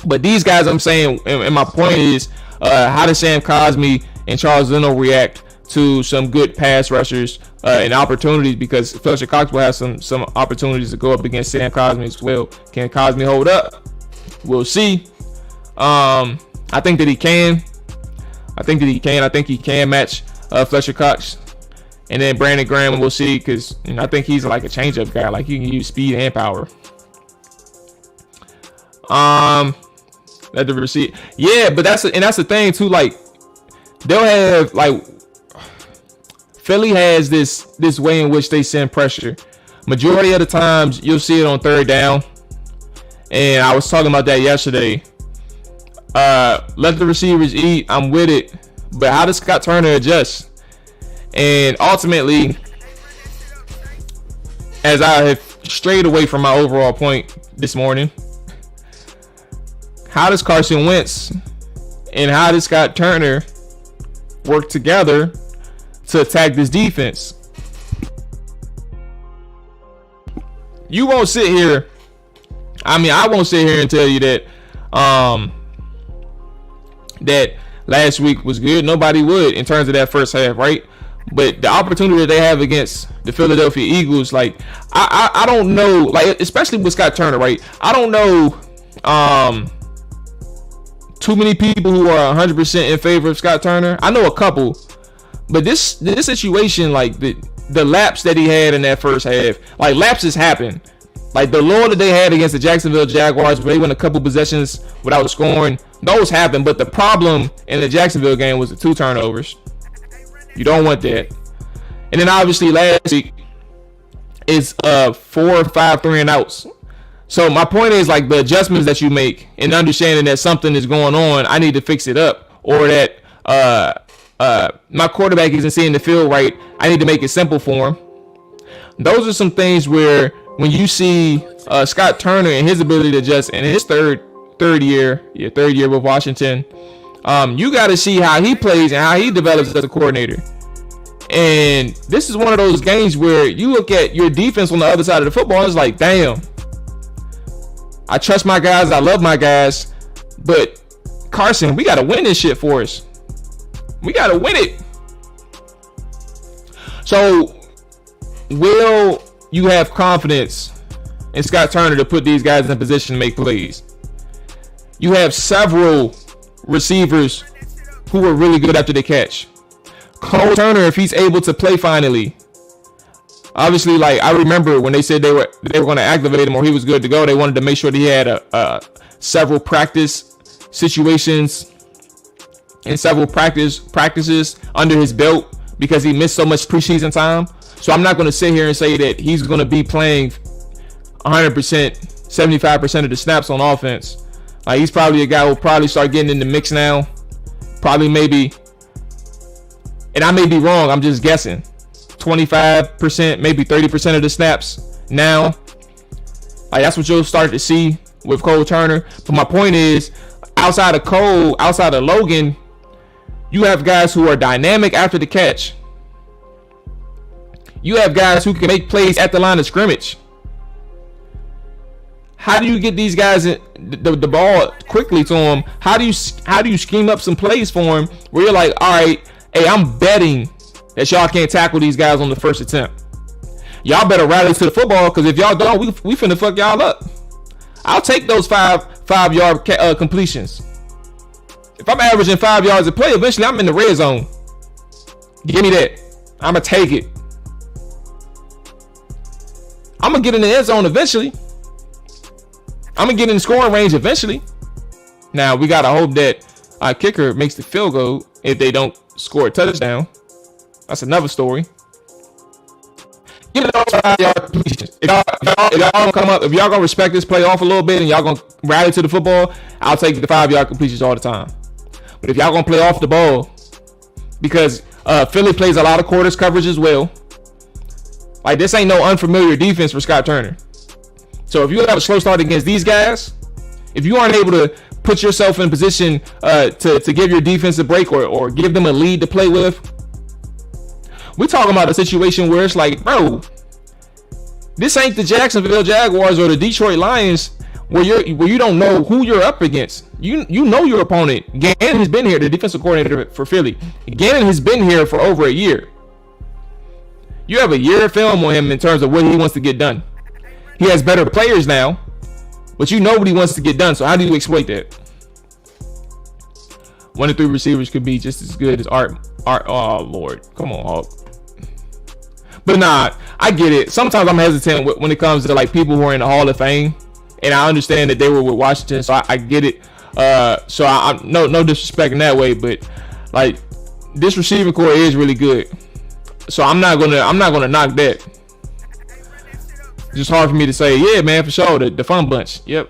A: But these guys, I'm saying, and my point is, how does Sam Cosmi and Charles Leno react to some good pass rushers and opportunities? Because Fletcher Cox will have some opportunities to go up against Sam Cosmi as well. Can Cosmi hold up? We'll see. I think that he can. I think he can match Fletcher Cox. And then Brandon Graham, we'll see, because I think he's like a change-up guy. Like he can use speed and power. At the receipt, yeah, but that's the thing too. Like they'll have like Philly has this way in which they send pressure. Majority of the times you'll see it on third down, and I was talking about that yesterday. Let the receivers eat. I'm with it, but how does Scott Turner adjust? And ultimately, as I have strayed away from my overall point this morning, how does Carson Wentz and how does Scott Turner work together to attack this defense? you won't sit here. I mean, I won't sit here and tell you that that last week was good. Nobody would in terms of that first half, right? But the opportunity that they have against the Philadelphia Eagles, like I don't know, like especially with Scott Turner, right? I don't know too many people who are 100% in favor of Scott Turner. I know a couple, but this situation, like the lapse that he had in that first half, like lapses happen. Like the lull that they had against the Jacksonville Jaguars, where they went a couple possessions without scoring, those happened. But the problem in the Jacksonville game was the 2 turnovers. You don't want that. And then obviously last week is 4 or 5 3 and outs. So my point is, like, the adjustments that you make and understanding that something is going on, I need to fix it up, or that my quarterback isn't seeing the field right, I need to make it simple for him. Those are some things where when you see Scott Turner and his ability to adjust in his third year with Washington, you got to see how he plays and how he develops as a coordinator. And this is one of those games where you look at your defense on the other side of the football, and it's like, damn, I trust my guys, I love my guys, but Carson, we got to win this shit for us. We got to win it. So will you have confidence in Scott Turner to put these guys in position to make plays? You have several receivers who are really good after the catch. Cole Turner, if he's able to play finally, obviously, like, I remember when they said they were going to activate him or he was good to go, they wanted to make sure that he had several practice situations and several practices under his belt because he missed so much preseason time. So I'm not going to sit here and say that he's going to be playing 100%, 75% of the snaps on offense. Like, he's probably a guy who will probably start getting in the mix now. Probably, maybe, and I may be wrong, I'm just guessing, 25%, maybe 30% of the snaps now. Like, that's what you'll start to see with Cole Turner. But my point is, outside of Cole, outside of Logan, you have guys who are dynamic after the catch. You have guys who can make plays at the line of scrimmage. How do you get these guys the ball quickly to them? How do you scheme up some plays for them where you're like, all right, hey, I'm betting that y'all can't tackle these guys on the first attempt. Y'all better rally to the football, because if y'all don't, we finna fuck y'all up. I'll take those 5-yard completions. If I'm averaging 5 yards a play, eventually I'm in the red zone. Give me that. I'ma take it. I'm gonna get in the end zone eventually. I'm gonna get in the scoring range eventually. Now we gotta hope that our kicker makes the field goal if they don't score a touchdown. That's another story. Give me those 5-yard completions. If y'all gonna come up, if y'all gonna respect this play off a little bit and y'all gonna rally to the football, I'll take the 5-yard completions all the time. But if y'all gonna play off the ball, because Philly plays a lot of quarters coverage as well. Like, this ain't no unfamiliar defense for Scott Turner. So if you have a slow start against these guys, if you aren't able to put yourself in position to give your defense a break or give them a lead to play with, we're talking about a situation where it's like, bro, this ain't the Jacksonville Jaguars or the Detroit Lions where you don't know who you're up against. You know your opponent. Gannon has been here, the defensive coordinator for Philly. Gannon has been here for over a year. You have a year of film on him in terms of what he wants to get done. He has better players now, but you know what he wants to get done. So how do you exploit that? 1 to 3 receivers could be just as good as Art. Oh Lord, come on, Hulk. But nah, I get it. Sometimes I'm hesitant when it comes to like people who are in the Hall of Fame, and I understand that they were with Washington, so I get it. So I'm no disrespect in that way, but like, this receiving core is really good. So I'm not gonna knock that. It's just hard for me to say, yeah, man, for sure, the fun bunch. Yep.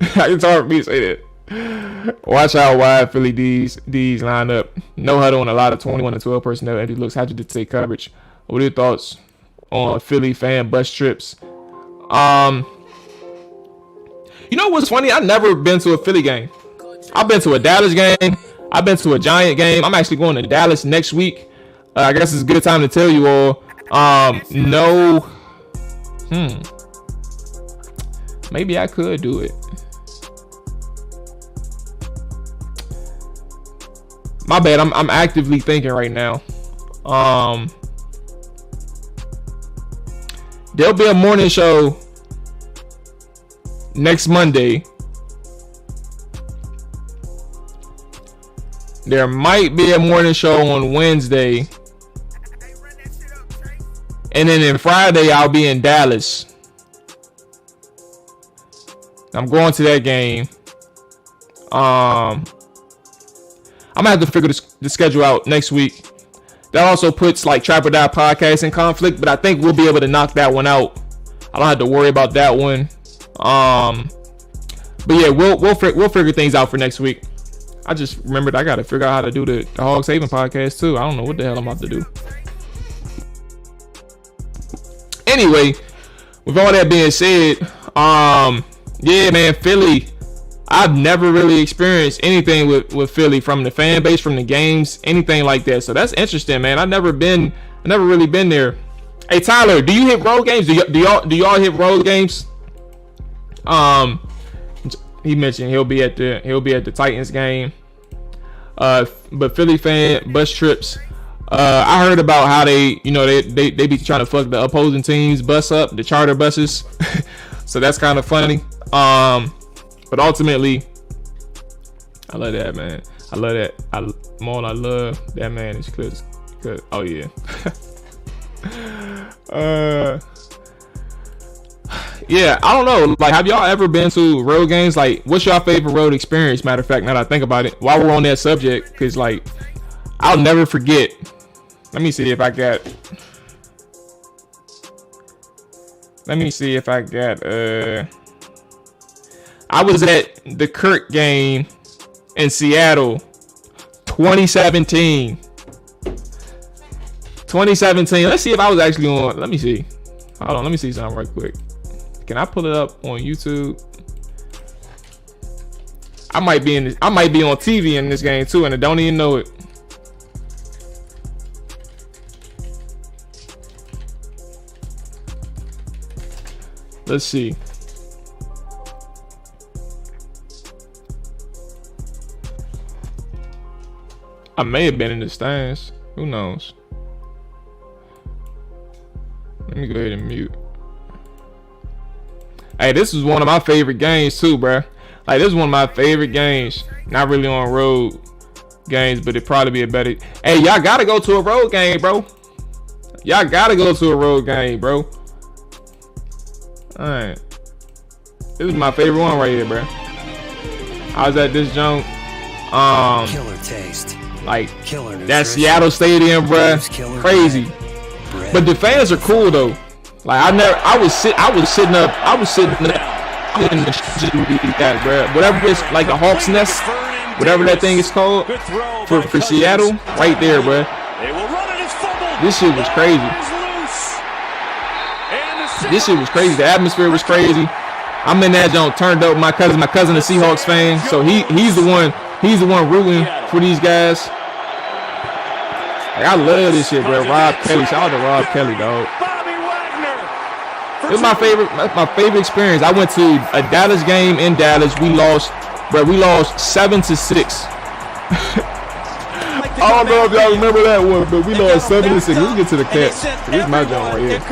A: It's hard for me to say that. Watch how wide Philly D's line up. No huddle on a lot of 21 to 12 personnel. Empty looks. How to take coverage. What are your thoughts on Philly fan bus trips? You know what's funny? I've never been to a Philly game. I've been to a Dallas game. I've been to a Giant game. I'm actually going to Dallas next week. I guess it's a good time to tell you all. Maybe I could do it. My bad. I'm actively thinking right now. There'll be a morning show next Monday. There might be a morning show on Wednesday. And then Friday, I'll be in Dallas. I'm going to that game. I'm gonna have to figure the schedule out next week. That also puts like Trap or Die podcast in conflict, but I think we'll be able to knock that one out. I don't have to worry about that one. But yeah, we'll figure things out for next week. I just remembered I gotta figure out how to do the Hog Saving podcast too. I don't know what the hell I'm about to do. Anyway, with all that being said, yeah, man, Philly. I've never really experienced anything with Philly, from the fan base, from the games, anything like that. So that's interesting, man. I've never really been there. Hey, Tyler, do you hit road games? Do y'all hit road games? He mentioned he'll be at the Titans game. But Philly fan bus trips. I heard about how they be trying to fuck the opposing teams bus up, the charter buses. So that's kind of funny. But ultimately, I love that, man. I love that. I love that, man. It's cause oh yeah. Yeah, I don't know. Like, have y'all ever been to road games? Like, what's your favorite road experience? Matter of fact, now that I think about it, while we're on that subject, because like, I'll never forget. Let me see if I got. I was at the Kirk game in Seattle, 2017. 2017. Let's see if I was actually on. Let me see. Hold on. Let me see something right quick. Can I pull it up on YouTube? I might be on TV in this game too, and I don't even know it. Let's see. I may have been in the stands. Who knows? Let me go ahead and mute. Hey, this is one of my favorite games too, bruh. Like, this is one of my favorite games. Not really on road games, but it'd probably be a better. Hey, y'all gotta go to a road game, bro. Y'all gotta go to a road game, bro. Alright. This is my favorite one right here, bruh. I was at this junk.
D: Killer taste.
A: Like,
D: Killer
A: that Seattle stadium, bruh. Crazy. But the fans are cool though. Like, I was sitting up in the that, bruh. Whatever it's like, the Hawk's Nest, whatever that thing is called for Seattle, right there, bruh. This shit was crazy. This shit was crazy. The atmosphere was crazy. I'm in that joint, turned up. My cousin, a Seahawks fan, so he's the one rooting for these guys. Like, I love this shit, bro. Rob Kelly, shout out to Rob Kelly, dog. It was my favorite experience. I went to a Dallas game in Dallas. We lost 7-6. I don't know if y'all remember that one, but we lost 7-6. Let's get to the catch. This is my joint right here.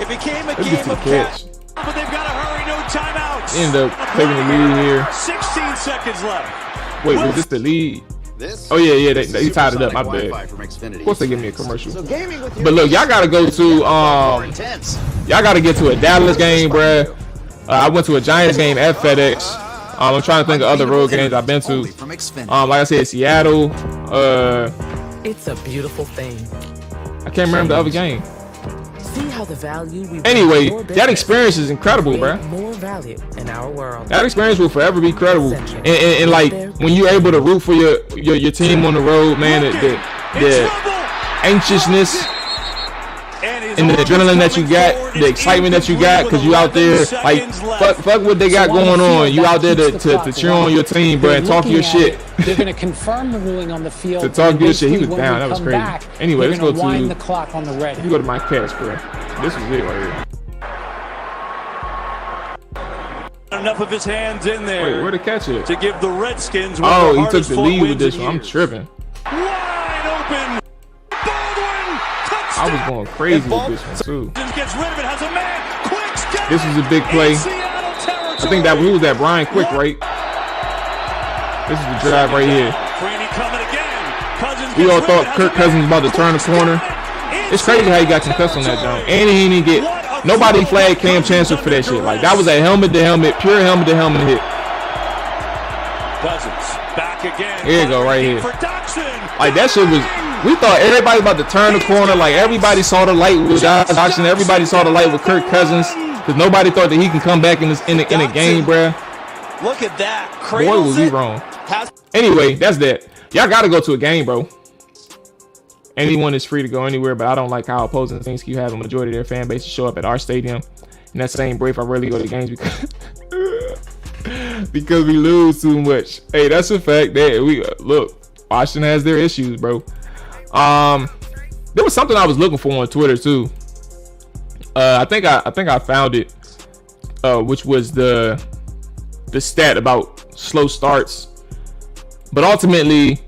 E: It became a
A: Let's
E: game
A: get to the
E: of
A: catch.
E: but they've got to hurry, no timeouts.
A: Ended up taking the lead here.
E: 16 seconds left.
A: Wait, was this the lead? Oh yeah, they tied it up. My bad. Of course they give me a commercial. But look, y'all gotta go to y'all gotta get to a Dallas game, bruh. I went to a Giants game at FedEx. I'm trying to think of other road games I've been to. Like I said, Seattle.
F: It's a beautiful thing.
A: I can't remember the other game.
F: See how the value we
A: Anyway, that experience is incredible, bruh.
F: More value in our world.
A: That experience will forever be credible. And like, when you're able to root for your team on the road, man, the anxiousness and the adrenaline that you got, the excitement that you got, because you out there, like, fuck what they got going on. You out there to cheer on your team, bro, and talk your shit.
G: They're going to confirm the ruling on the field.
A: To talk your shit. He was down. That was crazy. Anyway, let's go to.
G: Wind the clock on the red.
A: You go to my catch, bro. This is it right here.
E: enough of his hands in there.
A: Wait, where the catch it?
E: To give the Redskins
A: he took the lead with this one. I'm tripping.
E: Wide open. Baldwin, touchdown.
A: I was going crazy with this one too.
E: Gets rid of it, has a man. Quick step.
A: This was a big play. I think that was that Brian Quick, right? This is the drive right here. We all thought Kirk Cousins was about to turn the corner. It's crazy how he got concussed on that jump. And he didn't get nobody flagged Cam Chancellor for that shit. Like that was a helmet to helmet, pure helmet to helmet hit.
E: Cousins back again.
A: Here you go, right here. Like that shit was. We thought everybody about to turn the corner. Like everybody saw the light with Dodson. Everybody saw the light with Kirk Cousins. Because nobody thought that he can come back in a game, bruh.
E: Look at that.
A: Boy, was he wrong. Anyway, that's that. Y'all got to go to a game, bro. Anyone is free to go anywhere, but I don't like how opposing teams keep having a majority of their fan base to show up at our stadium. And that same brief, I rarely go to games because we lose too much. Hey, that's a fact. That we look, Washington has their issues, bro. There was something I was looking for on Twitter too. I think I found it, which was the stat about slow starts. But ultimately,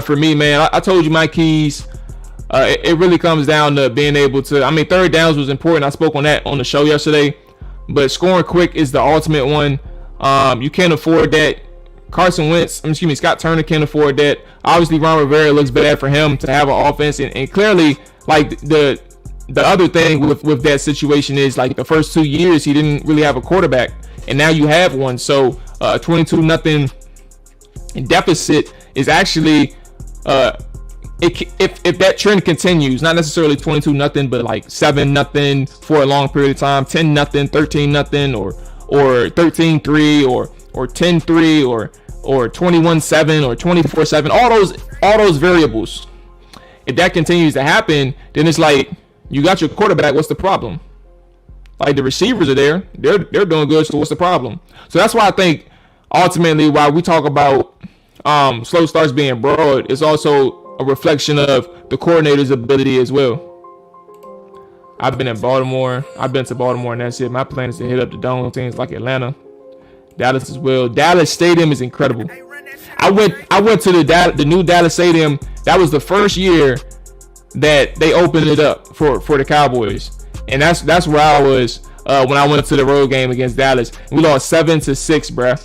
A: for me, man, I told you my keys. It really comes down to being able to. I mean, third downs was important. I spoke on that on the show yesterday. But scoring quick is the ultimate one. You can't afford that. Scott Turner can't afford that. Obviously, Ron Rivera looks bad for him to have an offense, and clearly, like the other thing with that situation is like the first 2 years he didn't really have a quarterback, and now you have one. So 22-0 deficit is actually if that trend continues, not necessarily 22-0, but like 7-0 for a long period of time, 10-0, 13-0, or 13-3, or 10-3, or 21-7, or 24-7. All those variables. If that continues to happen, then it's like you got your quarterback. What's the problem? Like the receivers are there, they're doing good. So what's the problem? So that's why I think ultimately why we talk about slow starts being broad, it's also a reflection of the coordinator's ability as well. I've been in Baltimore. I've been to Baltimore, and that's it. My plan is to hit up the dome teams like Atlanta, Dallas as well. Dallas Stadium is incredible. I went to the new Dallas Stadium. That was the first year that they opened it up for the Cowboys, and that's where I was when I went to the road game against Dallas. We lost 7-6, bruh.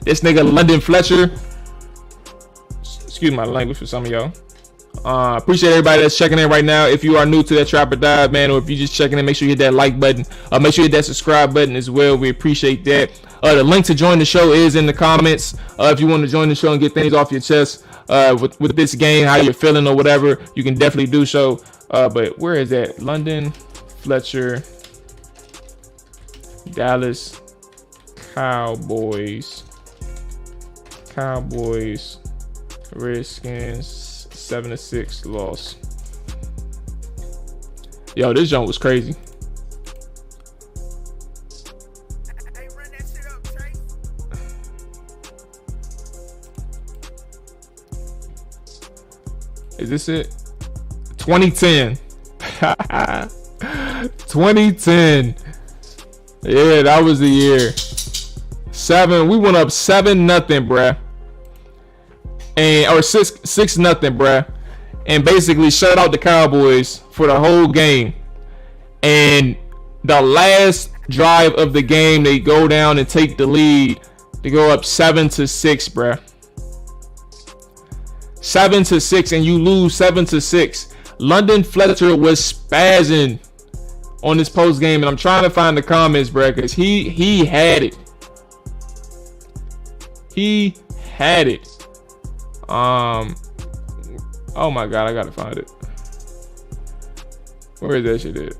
A: This nigga London Fletcher. Excuse my language for some of y'all. Appreciate everybody that's checking in right now. If you are new to that Trap or Dive, man, or if you just checking in, make sure you hit that like button. Make sure you hit that subscribe button as well. We appreciate that. The link to join the show is in the comments. If you want to join the show and get things off your chest with this game, how you're feeling or whatever, you can definitely do so. But where is that? London Fletcher, Dallas Cowboys, Redskins 7-6 loss. Yo, this jump was crazy. Is this it? 2010. 2010. Yeah, that was the year. We went up 7-0, bruh. Or 6-0, bruh. And basically shut out the Cowboys for the whole game. And the last drive of the game, they go down and take the lead. They go up 7-6, bruh. 7-6, and you lose 7-6. London Fletcher was spazzing on this post game, and I'm trying to find the comments, bruh, because he had it. He had it. Oh my god, I gotta find it. Where is that shit at?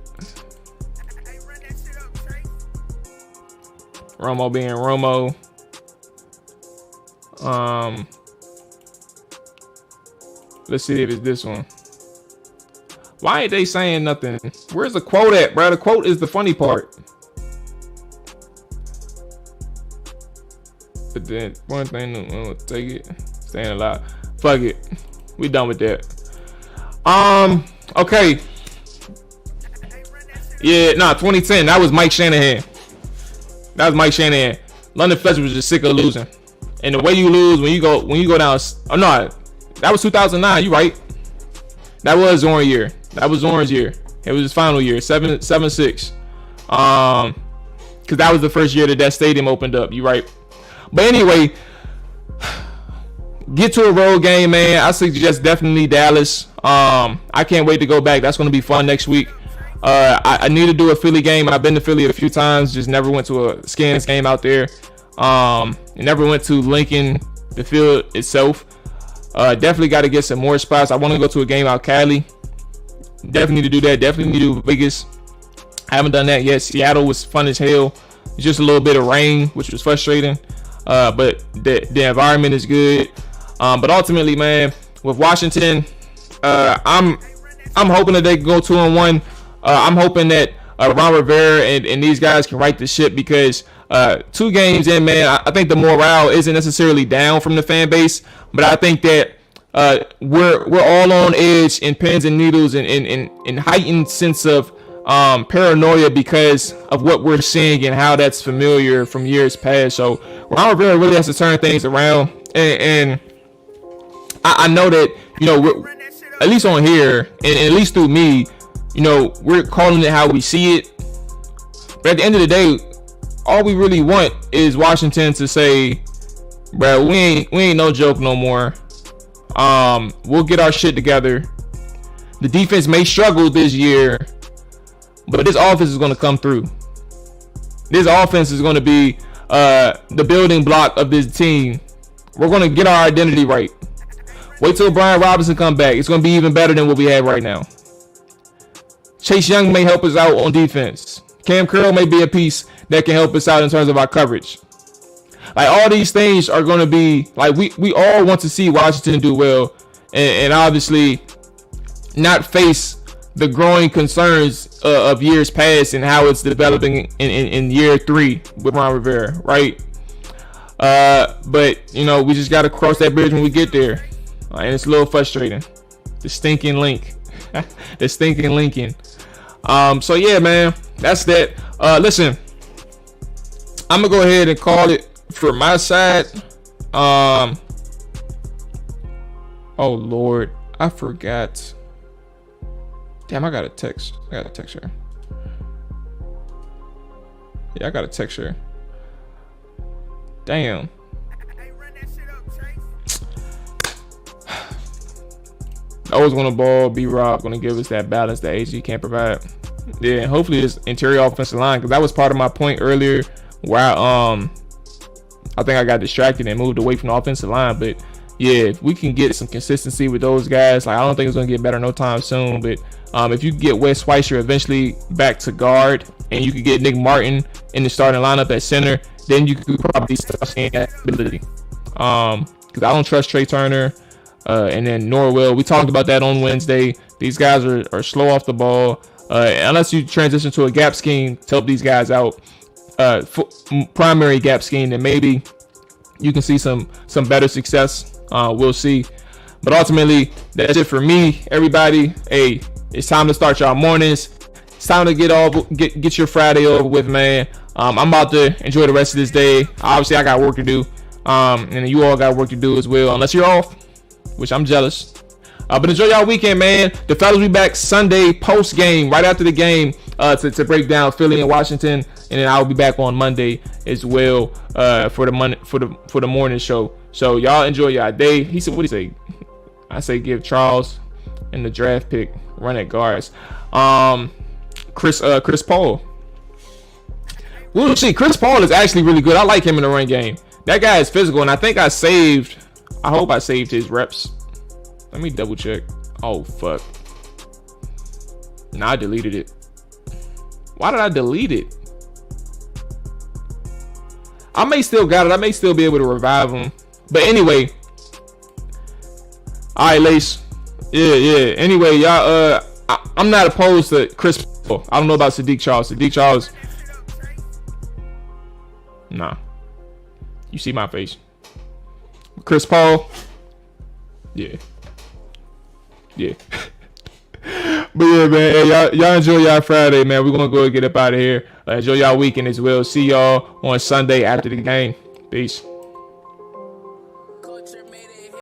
A: Romo being Romo. Let's see if it's this one. Why ain't they saying nothing? Where's the quote at, bro? The quote is the funny part. But then one thing, we'll take it. Staying alive. Fuck it. We done with that. Okay. Yeah, 2010. That was Mike Shanahan. That was Mike Shanahan. London Fletcher was just sick of losing. And the way you lose when you go down. Oh no, that was 2009. You right? That was Zorn's year. That was Zorn's year. It was his final year. 7-6. Because that was the first year that stadium opened up. You right? But anyway, get to a road game, man. I suggest definitely Dallas. I can't wait to go back. That's going to be fun next week. I need to do a Philly game. I've been to Philly a few times. Just never went to a Skins game out there. Never went to Lincoln, the field itself. Definitely got to get some more spots. I want to go to a game out Cali. Definitely need to do that. Definitely need to do Vegas. I haven't done that yet. Seattle was fun as hell. Just a little bit of rain, which was frustrating. But the environment is good. But ultimately, man, with Washington, I'm hoping that they can go 2-1. I'm hoping that Ron Rivera and these guys can right the ship, because 2 games in, man, I think the morale isn't necessarily down from the fan base, but I think that we're all on edge in pins and needles and heightened sense of paranoia because of what we're seeing and how that's familiar from years past. So Ron Rivera really has to turn things around, and I know that, you know, we're, at least on here, and at least through me, you know, we're calling it how we see it. But at the end of the day, all we really want is Washington to say, bro, we ain't no joke no more. We'll get our shit together. The defense may struggle this year, but this offense is going to come through. This offense is going to be the building block of this team. We're going to get our identity right. Wait till Brian Robinson come back. It's going to be even better than what we have right now. Chase Young may help us out on defense. Cam Curl may be a piece that can help us out in terms of our coverage. Like, all these things are going to be like, we all want to see Washington do well, and obviously not face the growing concerns of years past and how it's developing in year 3 with Ron Rivera, right? But you know, we just got to cross that bridge when we get there, and it's a little frustrating. The stinking link, the stinking Lincoln. So yeah, man, that's that. Listen, I'm gonna go ahead and call it for my side. Oh Lord, I forgot. Damn, I got a text. I got a text her. Yeah, I got a text her. Damn. Always want to ball. B-Rob going to give us that balance that AG can't provide. Yeah, and hopefully this interior offensive line, because that was part of my point earlier, where I think I got distracted and moved away from the offensive line. But yeah, if we can get some consistency with those guys, like, I don't think it's going to get better no time soon. But if you get Wes Schweitzer eventually back to guard, and you could get Nick Martin in the starting lineup at center, then you could probably start seeing that ability. Because I don't trust Trey Turner. And then Norwell, we talked about that on Wednesday. These guys are slow off the ball. Unless you transition to a gap scheme to help these guys out, primary gap scheme, then maybe you can see some better success. We'll see. But ultimately, that's it for me, everybody. Hey, it's time to start y'all mornings. It's time to get your Friday over with, man. I'm about to enjoy the rest of this day. Obviously, I got work to do, and you all got work to do as well, unless you're off, which I'm jealous. But enjoy y'all weekend, man. The fellas will be back Sunday post game, right after the game, to break down Philly and Washington, and then I'll be back on Monday as well for the morning show. So y'all enjoy y'all day. He said, what did he say? I say give Charles and the draft pick run at guards. Chris Paul. We'll see. Chris Paul is actually really good. I like him in the run game. That guy is physical, and I think I hope I saved his reps. Let me double check. Oh, fuck. Nah, I deleted it. Why did I delete it? I may still got it. I may still be able to revive him. But anyway. All right, Lace. Yeah. Anyway, y'all, I'm not opposed to Chris Paul. I don't know about Sadiq Charles. Sadiq Charles. Nah. You see my face. Chris Paul. Yeah. But yeah, man, hey, y'all enjoy y'all Friday, man. We're gonna go and get up out of here. Enjoy y'all weekend as well. See y'all on Sunday after the game. Peace.